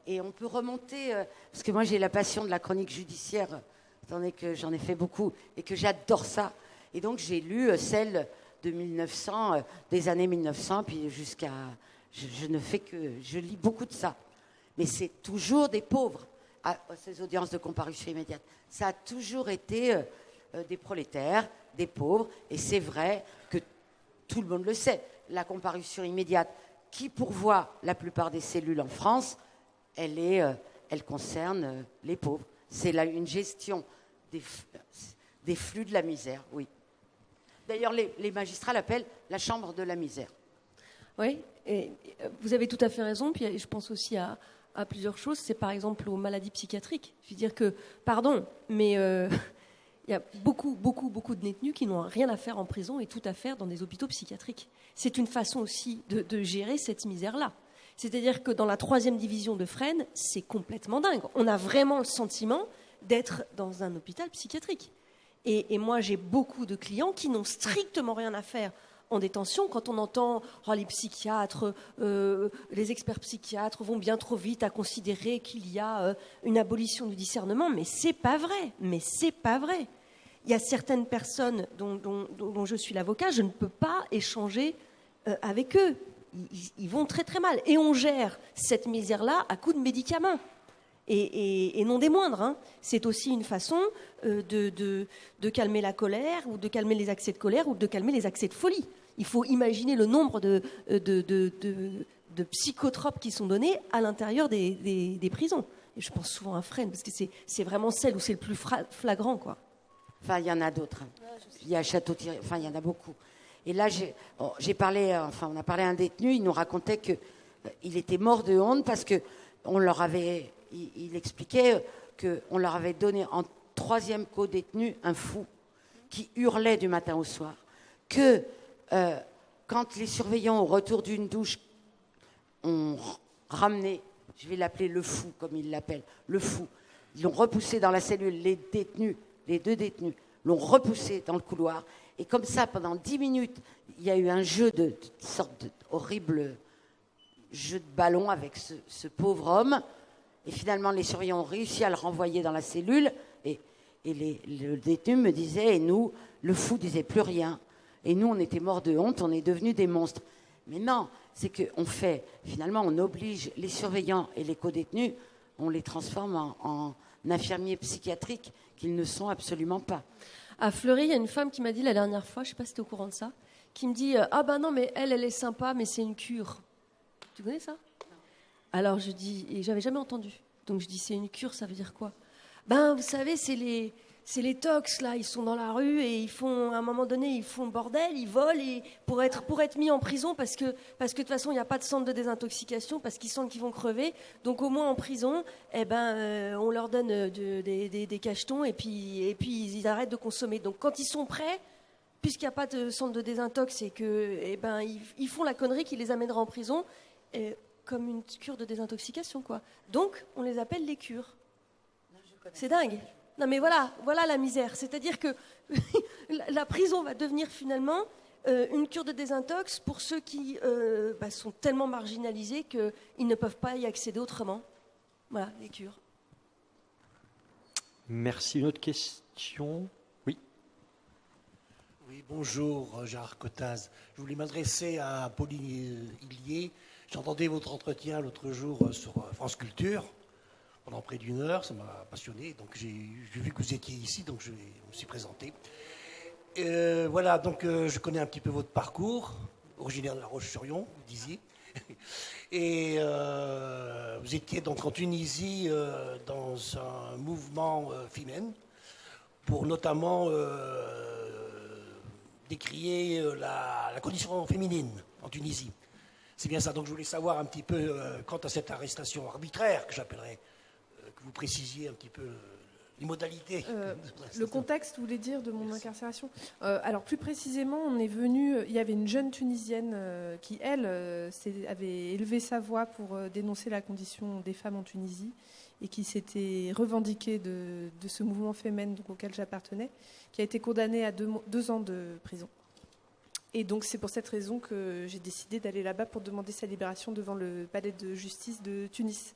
Et on peut remonter, parce que moi, j'ai la passion de la chronique judiciaire, étant donné que j'en ai fait beaucoup et que j'adore ça. Et donc, j'ai lu celle de 1900, des années 1900, puis jusqu'à... Je lis beaucoup de ça. Mais c'est toujours des pauvres, à ces audiences de comparution immédiate. Ça a toujours été des prolétaires, des pauvres, et c'est vrai que tout le monde le sait. La comparution immédiate, qui pourvoit la plupart des cellules en France, elle concerne les pauvres. C'est une gestion des flux de la misère, oui. D'ailleurs, les magistrats l'appellent la chambre de la misère. Oui, et vous avez tout à fait raison. Puis je pense aussi à plusieurs choses. C'est par exemple aux maladies psychiatriques. Je veux dire que, pardon, mais il y a beaucoup de détenus qui n'ont rien à faire en prison et tout à faire dans des hôpitaux psychiatriques. C'est une façon aussi de gérer cette misère-là. C'est-à-dire que dans la 3e division de Fresnes, c'est complètement dingue. On a vraiment le sentiment d'être dans un hôpital psychiatrique. Et moi, j'ai beaucoup de clients qui n'ont strictement rien à faire en détention. Quand on entend les psychiatres, les experts psychiatres vont bien trop vite à considérer qu'il y a une abolition du discernement, mais c'est pas vrai. Il y a certaines personnes dont je suis l'avocat, je ne peux pas échanger avec eux. Ils vont très très mal. Et on gère cette misère-là à coups de médicaments. Et non des moindres. C'est aussi une façon de calmer la colère, ou de calmer les accès de colère, ou de calmer les accès de folie. Il faut imaginer le nombre de psychotropes qui sont donnés à l'intérieur des prisons. Et je pense souvent à Fresnes, parce que c'est vraiment celle où c'est le plus flagrant, quoi. Enfin, il y en a d'autres. Il y a Château-Thierry, enfin, il y en a beaucoup. Et là, on a parlé à un détenu, il nous racontait que il était mort de honte parce que il expliquait qu'on leur avait donné en 3e co-détenu un fou qui hurlait du matin au soir, que quand les surveillants au retour d'une douche ont ramené, je vais l'appeler le fou comme il l'appelle, le fou, ils l'ont repoussé dans la cellule, les 2 détenus l'ont repoussé dans le couloir, et comme ça pendant 10 minutes il y a eu un jeu de sorte d'horrible jeu de ballon avec ce pauvre homme, et finalement les surveillants ont réussi à le renvoyer dans la cellule, et le détenu me disait, et nous, le fou disait plus rien, et nous on était morts de honte, on est devenus des monstres. Mais non, c'est qu'on fait, finalement on oblige les surveillants et les co-détenus, on les transforme en infirmiers psychiatriques qu'ils ne sont absolument pas. À Fleury, il y a une femme qui m'a dit la dernière fois, je ne sais pas si tu es au courant de ça, qui me dit « Ah ben non, mais elle est sympa, mais c'est une cure. » Tu connais ça? Alors je dis, et j'avais jamais entendu. Donc je dis, c'est une cure, ça veut dire quoi? Ben vous savez, c'est les tox là, ils sont dans la rue et ils font, à un moment donné, ils font le bordel, ils volent et pour être mis en prison parce que de toute façon il n'y a pas de centre de désintoxication parce qu'ils sentent qu'ils vont crever. Donc au moins en prison, on leur donne des cachetons et puis ils arrêtent de consommer. Donc quand ils sont prêts, puisqu'il n'y a pas de centre de désintox et que ils font la connerie qui les amènera en prison. Comme une cure de désintoxication, quoi. Donc, on les appelle les cures. C'est dingue. Non, mais voilà la misère. C'est-à-dire que la prison va devenir finalement une cure de désintox pour ceux qui sont tellement marginalisés qu'ils ne peuvent pas y accéder autrement. Voilà, les cures. Merci. Une autre question? Oui. Oui, bonjour, Gérard Cottaz. Je voulais m'adresser à Pauline Hillier. J'entendais votre entretien l'autre jour sur France Culture, pendant près d'1 heure, ça m'a passionné, donc j'ai vu que vous étiez ici, donc je me suis présenté. Voilà, donc je connais un petit peu votre parcours, originaire de La Roche-sur-Yon, vous disiez, et vous étiez donc en Tunisie dans un mouvement féminin, pour notamment décrier la condition féminine en Tunisie. C'est bien ça. Donc je voulais savoir un petit peu, quant à cette arrestation arbitraire, que j'appellerais, que vous précisiez un petit peu les modalités. Le contexte, vous voulez dire, de mon incarcération. Alors plus précisément, on est venu, il y avait une jeune Tunisienne qui, elle, avait élevé sa voix pour dénoncer la condition des femmes en Tunisie et qui s'était revendiquée de ce mouvement féminin auquel j'appartenais, qui a été condamnée à 2 ans de prison. Et donc c'est pour cette raison que j'ai décidé d'aller là-bas pour demander sa libération devant le palais de justice de Tunis.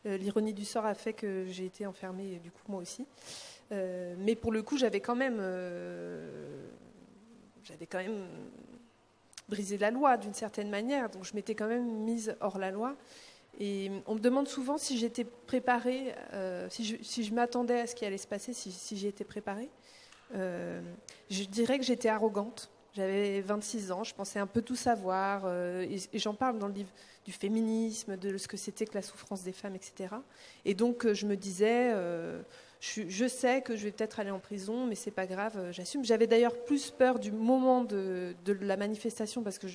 L'ironie du sort a fait que j'ai été enfermée, du coup, moi aussi. Mais pour le coup, j'avais quand même brisé la loi d'une certaine manière. Donc je m'étais quand même mise hors la loi. Et on me demande souvent si j'étais préparée, si je m'attendais à ce qui allait se passer, si j'y étais préparée. Je dirais que j'étais arrogante. J'avais 26 ans, je pensais un peu tout savoir, et j'en parle dans le livre du féminisme, de ce que c'était que la souffrance des femmes, etc. Et donc je me disais, je sais que je vais peut-être aller en prison, mais c'est pas grave, j'assume. J'avais d'ailleurs plus peur du moment de la manifestation, parce que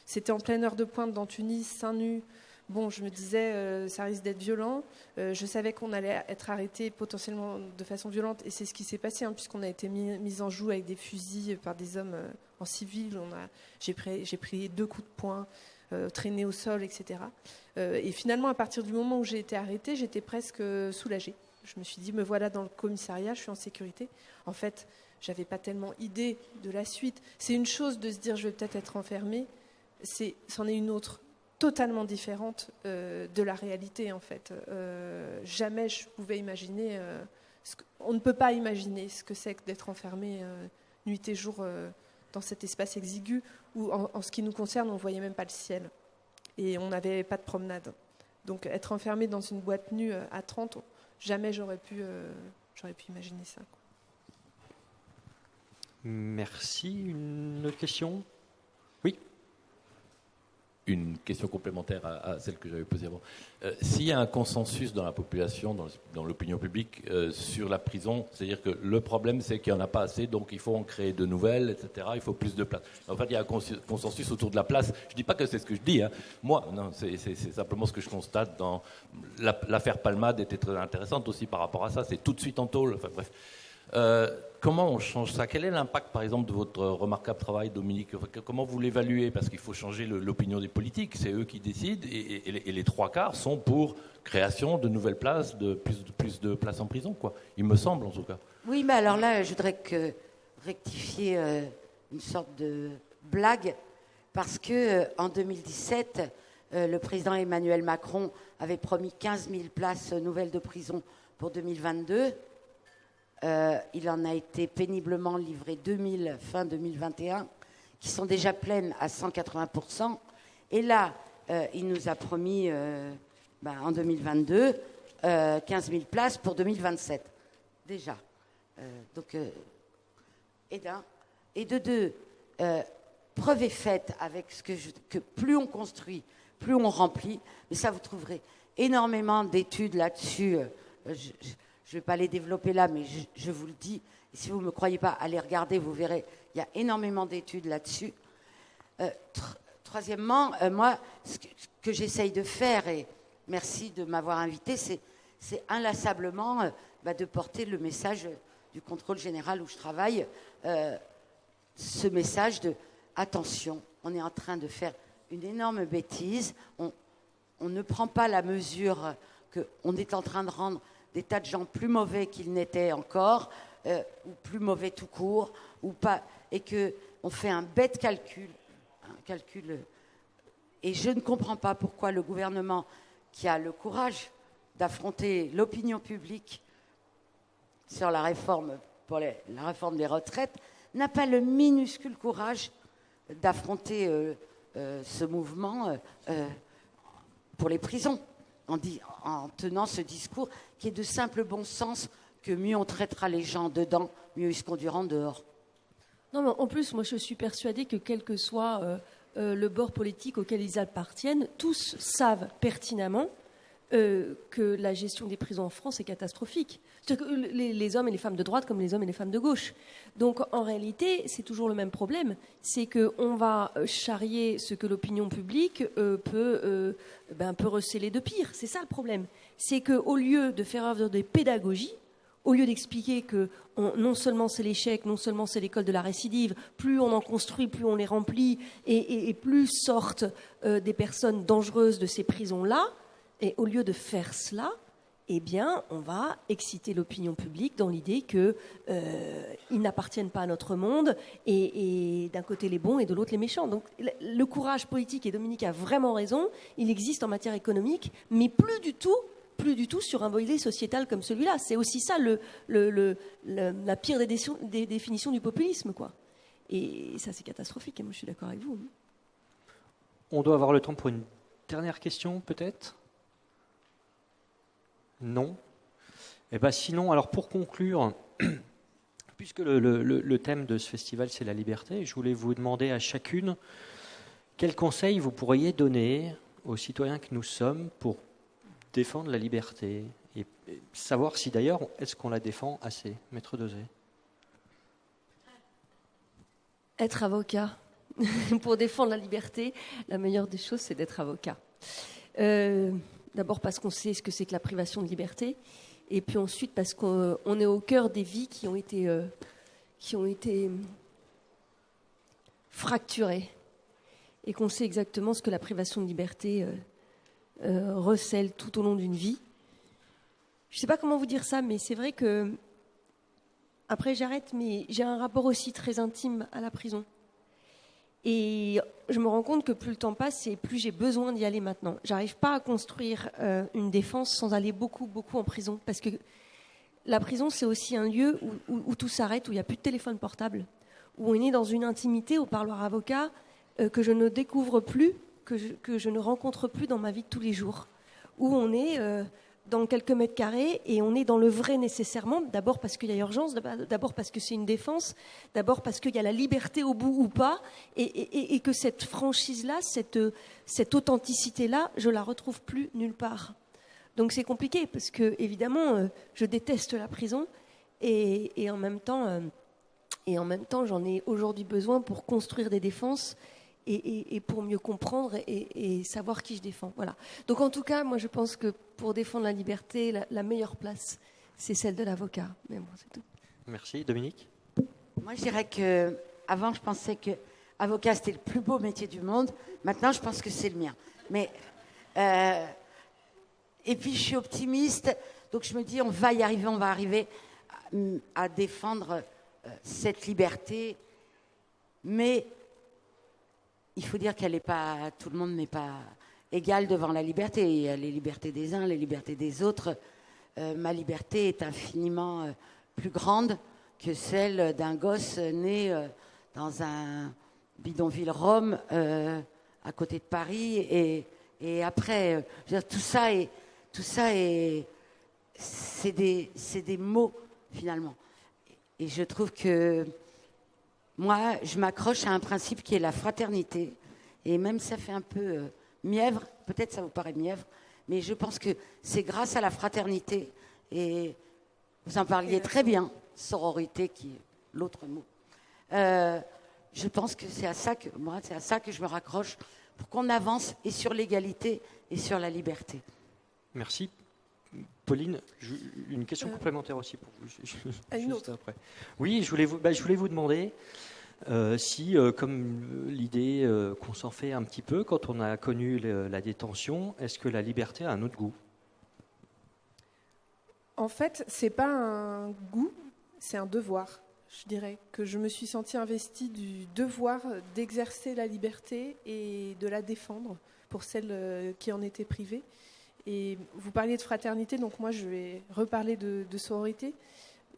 c'était en pleine heure de pointe dans Tunis, seins nus. Bon, je me disais, ça risque d'être violent. Je savais qu'on allait être arrêté potentiellement de façon violente, et c'est ce qui s'est passé, puisqu'on a été mis en joue avec des fusils par des hommes en civil. J'ai pris 2 coups de poing, traîné au sol, etc. Et finalement, à partir du moment où j'ai été arrêtée, j'étais presque soulagée. Je me suis dit, me voilà dans le commissariat, je suis en sécurité. En fait, j'avais pas tellement idée de la suite. C'est une chose de se dire, je vais peut-être être enfermée. C'en est une autre, totalement différente de la réalité, en fait. Jamais je pouvais imaginer... on ne peut pas imaginer ce que c'est que d'être enfermé nuit et jour dans cet espace exigu où, en ce qui nous concerne, on ne voyait même pas le ciel. Et on n'avait pas de promenade. Donc être enfermé dans une boîte nue à 30, jamais j'aurais pu imaginer ça. Merci. Une autre question? Oui. une question complémentaire à celle que j'avais posée avant. S'il y a un consensus dans la population, dans l'opinion publique, sur la prison, c'est-à-dire que le problème, c'est qu'il n'y en a pas assez, donc il faut en créer de nouvelles, etc. Il faut plus de place. En fait, il y a un consensus autour de la place. Je ne dis pas que c'est ce que je dis. Hein. Moi, non, c'est simplement ce que je constate dans l'affaire Palmade était très intéressante aussi par rapport à ça. C'est tout de suite en tôle. Enfin, bref. Comment on change ça? Quel est l'impact, par exemple, de votre remarquable travail, Dominique? Comment vous l'évaluez? Parce qu'il faut changer l'opinion des politiques. C'est eux qui décident et les trois quarts sont pour création de nouvelles places, plus de places en prison, quoi. Il me semble, en tout cas. Oui, mais alors là, je voudrais rectifier une sorte de blague parce que en 2017, le président Emmanuel Macron avait promis 15 000 places nouvelles de prison pour 2022. Il en a été péniblement livré 2000 fin 2021, qui sont déjà pleines à 180%. Et là, il nous a promis en 2022 15 000 places pour 2027. Déjà. Et de deux, preuve est faite avec que plus on construit, plus on remplit. Mais ça, vous trouverez énormément d'études là-dessus. Je ne vais pas les développer là, mais je vous le dis. Et si vous ne me croyez pas, allez regarder, vous verrez. Il y a énormément d'études là-dessus. Troisièmement, moi, ce que j'essaye de faire, et merci de m'avoir invité, c'est inlassablement de porter le message du contrôle général où je travaille, ce message de attention, on est en train de faire une énorme bêtise, on ne prend pas la mesure qu'on est en train de rendre des tas de gens plus mauvais qu'ils n'étaient encore, ou plus mauvais tout court, ou pas, et qu'on fait un bête calcul, et je ne comprends pas pourquoi le gouvernement, qui a le courage d'affronter l'opinion publique sur la réforme des retraites, n'a pas le minuscule courage d'affronter ce mouvement pour les prisons. En tenant ce discours qui est de simple bon sens, que mieux on traitera les gens dedans, mieux ils se conduiront dehors. Non, mais en plus, moi je suis persuadée que quel que soit le bord politique auquel ils appartiennent, tous savent pertinemment que la gestion des prisons en France est catastrophique. C'est-à-dire que les hommes et les femmes de droite comme les hommes et les femmes de gauche. Donc en réalité, c'est toujours le même problème. C'est qu'on va charrier ce que l'opinion publique peut recéler de pire. C'est ça le problème. C'est qu'au lieu de faire œuvre de pédagogie, au lieu d'expliquer que non seulement c'est l'échec, non seulement c'est l'école de la récidive, plus on en construit, plus on les remplit, et plus sortent des personnes dangereuses de ces prisons-là, et au lieu de faire cela, eh bien, on va exciter l'opinion publique dans l'idée qu'ils n'appartiennent pas à notre monde, et d'un côté les bons et de l'autre les méchants. Donc le courage politique, et Dominique a vraiment raison, il existe en matière économique, mais plus du tout sur un volet sociétal comme celui-là. C'est aussi ça la pire des définitions du populisme, quoi. Et ça, c'est catastrophique, et moi je suis d'accord avec vous. On doit avoir le temps pour une dernière question, peut-être ? Non. Eh ben sinon, alors pour conclure, puisque le thème de ce festival c'est la liberté, je voulais vous demander à chacune quels conseils vous pourriez donner aux citoyens que nous sommes pour défendre la liberté et savoir si d'ailleurs est-ce qu'on la défend assez, Maître Dosé. Être avocat. Pour défendre la liberté, la meilleure des choses, c'est d'être avocat. D'abord parce qu'on sait ce que c'est que la privation de liberté, et puis ensuite parce qu'on est au cœur des vies qui ont été fracturées, et qu'on sait exactement ce que la privation de liberté recèle tout au long d'une vie. Je ne sais pas comment vous dire ça, mais c'est vrai que, après j'arrête, mais j'ai un rapport aussi très intime à la prison. Et je me rends compte que plus le temps passe et plus j'ai besoin d'y aller maintenant. J'arrive pas à construire une défense sans aller beaucoup en prison. Parce que la prison, c'est aussi un lieu où tout s'arrête, où il n'y a plus de téléphone portable, où on est dans une intimité au parloir avocat que je ne découvre plus, que je ne rencontre plus dans ma vie de tous les jours. Où on est dans quelques mètres carrés et on est dans le vrai nécessairement, d'abord parce qu'il y a urgence, d'abord parce que c'est une défense, d'abord parce qu'il y a la liberté au bout ou pas, et que cette franchise-là, cette authenticité-là, je la retrouve plus nulle part. Donc c'est compliqué parce que évidemment, je déteste la prison et en même temps, j'en ai aujourd'hui besoin pour construire des défenses et pour mieux comprendre et savoir qui je défends. Voilà. Donc en tout cas, moi je pense que pour défendre la liberté, la meilleure place, c'est celle de l'avocat. Mais bon, c'est tout. Merci. Dominique ? Moi, je dirais que avant, je pensais que avocat c'était le plus beau métier du monde. Maintenant, je pense que c'est le mien. Mais et puis, je suis optimiste, donc je me dis, on va arriver à défendre cette liberté, mais il faut dire qu'elle n'est pas, tout le monde n'est pas égal devant la liberté. Il y a les libertés des uns, les libertés des autres. Ma liberté est infiniment plus grande que celle d'un gosse né dans un bidonville Rome à côté de Paris. Et après, je veux dire, tout ça est, c'est des mots finalement. Et je trouve que moi, je m'accroche à un principe qui est la fraternité. Et même ça fait un peu mièvre, peut-être ça vous paraît mièvre, mais je pense que c'est grâce à la fraternité, et vous en parliez très bien, sororité qui est l'autre mot. Je pense que c'est à ça que je me raccroche pour qu'on avance et sur l'égalité et sur la liberté. Merci. Pauline, une question complémentaire aussi pour vous. Une autre. Après. Oui, je voulais vous demander si, comme l'idée qu'on s'en fait un petit peu quand on a connu la détention, est-ce que la liberté a un autre goût ? En fait, c'est pas un goût, c'est un devoir. Je dirais que je me suis sentie investie du devoir d'exercer la liberté et de la défendre pour celles qui en étaient privées. Et vous parliez de fraternité, donc moi je vais reparler de sororité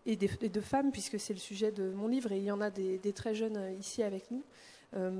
et de femmes, puisque c'est le sujet de mon livre, et il y en a des très jeunes ici avec nous,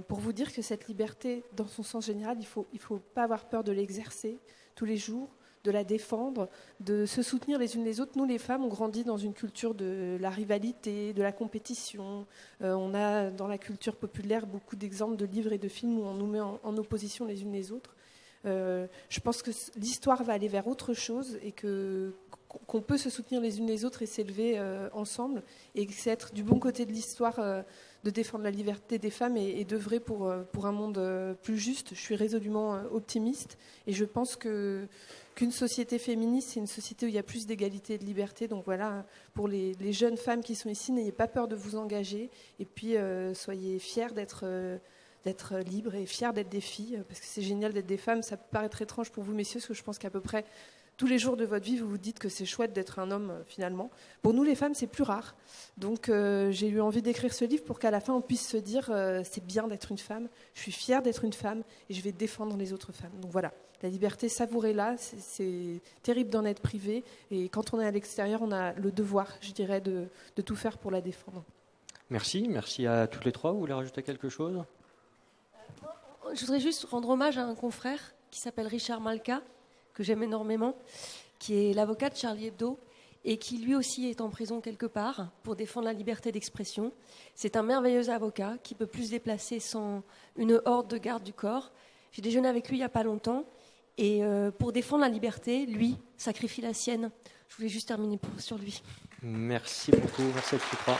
pour vous dire que cette liberté, dans son sens général, il faut pas avoir peur de l'exercer tous les jours, de la défendre, de se soutenir les unes les autres. Nous, les femmes, on grandit dans une culture de la rivalité, de la compétition. On a, dans la culture populaire, beaucoup d'exemples de livres et de films où on nous met en opposition les unes les autres. Je pense que l'histoire va aller vers autre chose et qu'on peut se soutenir les unes les autres et s'élever ensemble, et que c'est être du bon côté de l'histoire, de défendre la liberté des femmes et d'œuvrer pour un monde plus juste. Je suis résolument optimiste et je pense qu'une société féministe, c'est une société où il y a plus d'égalité et de liberté. Donc voilà, pour les jeunes femmes qui sont ici, n'ayez pas peur de vous engager, et puis soyez fiers d'être libres et fiers d'être des filles, parce que c'est génial d'être des femmes. Ça peut paraître étrange pour vous, messieurs, parce que je pense qu'à peu près tous les jours de votre vie, vous vous dites que c'est chouette d'être un homme, finalement. Pour nous, les femmes, c'est plus rare. Donc j'ai eu envie d'écrire ce livre pour qu'à la fin, on puisse se dire c'est bien d'être une femme, je suis fière d'être une femme, et je vais défendre les autres femmes. Donc voilà, la liberté, savourez-la, c'est terrible d'en être privé, et quand on est à l'extérieur, on a le devoir, je dirais, de tout faire pour la défendre. Merci à toutes les trois. Vous voulez rajouter quelque chose ? Je voudrais juste rendre hommage à un confrère qui s'appelle Richard Malka, que j'aime énormément, qui est l'avocat de Charlie Hebdo et qui lui aussi est en prison quelque part pour défendre la liberté d'expression. C'est un merveilleux avocat qui peut plus se déplacer sans une horde de garde du corps. J'ai déjeuné avec lui il n'y a pas longtemps et pour défendre la liberté, lui sacrifie la sienne. Je voulais juste terminer sur lui. Merci beaucoup, merci à tous les trois.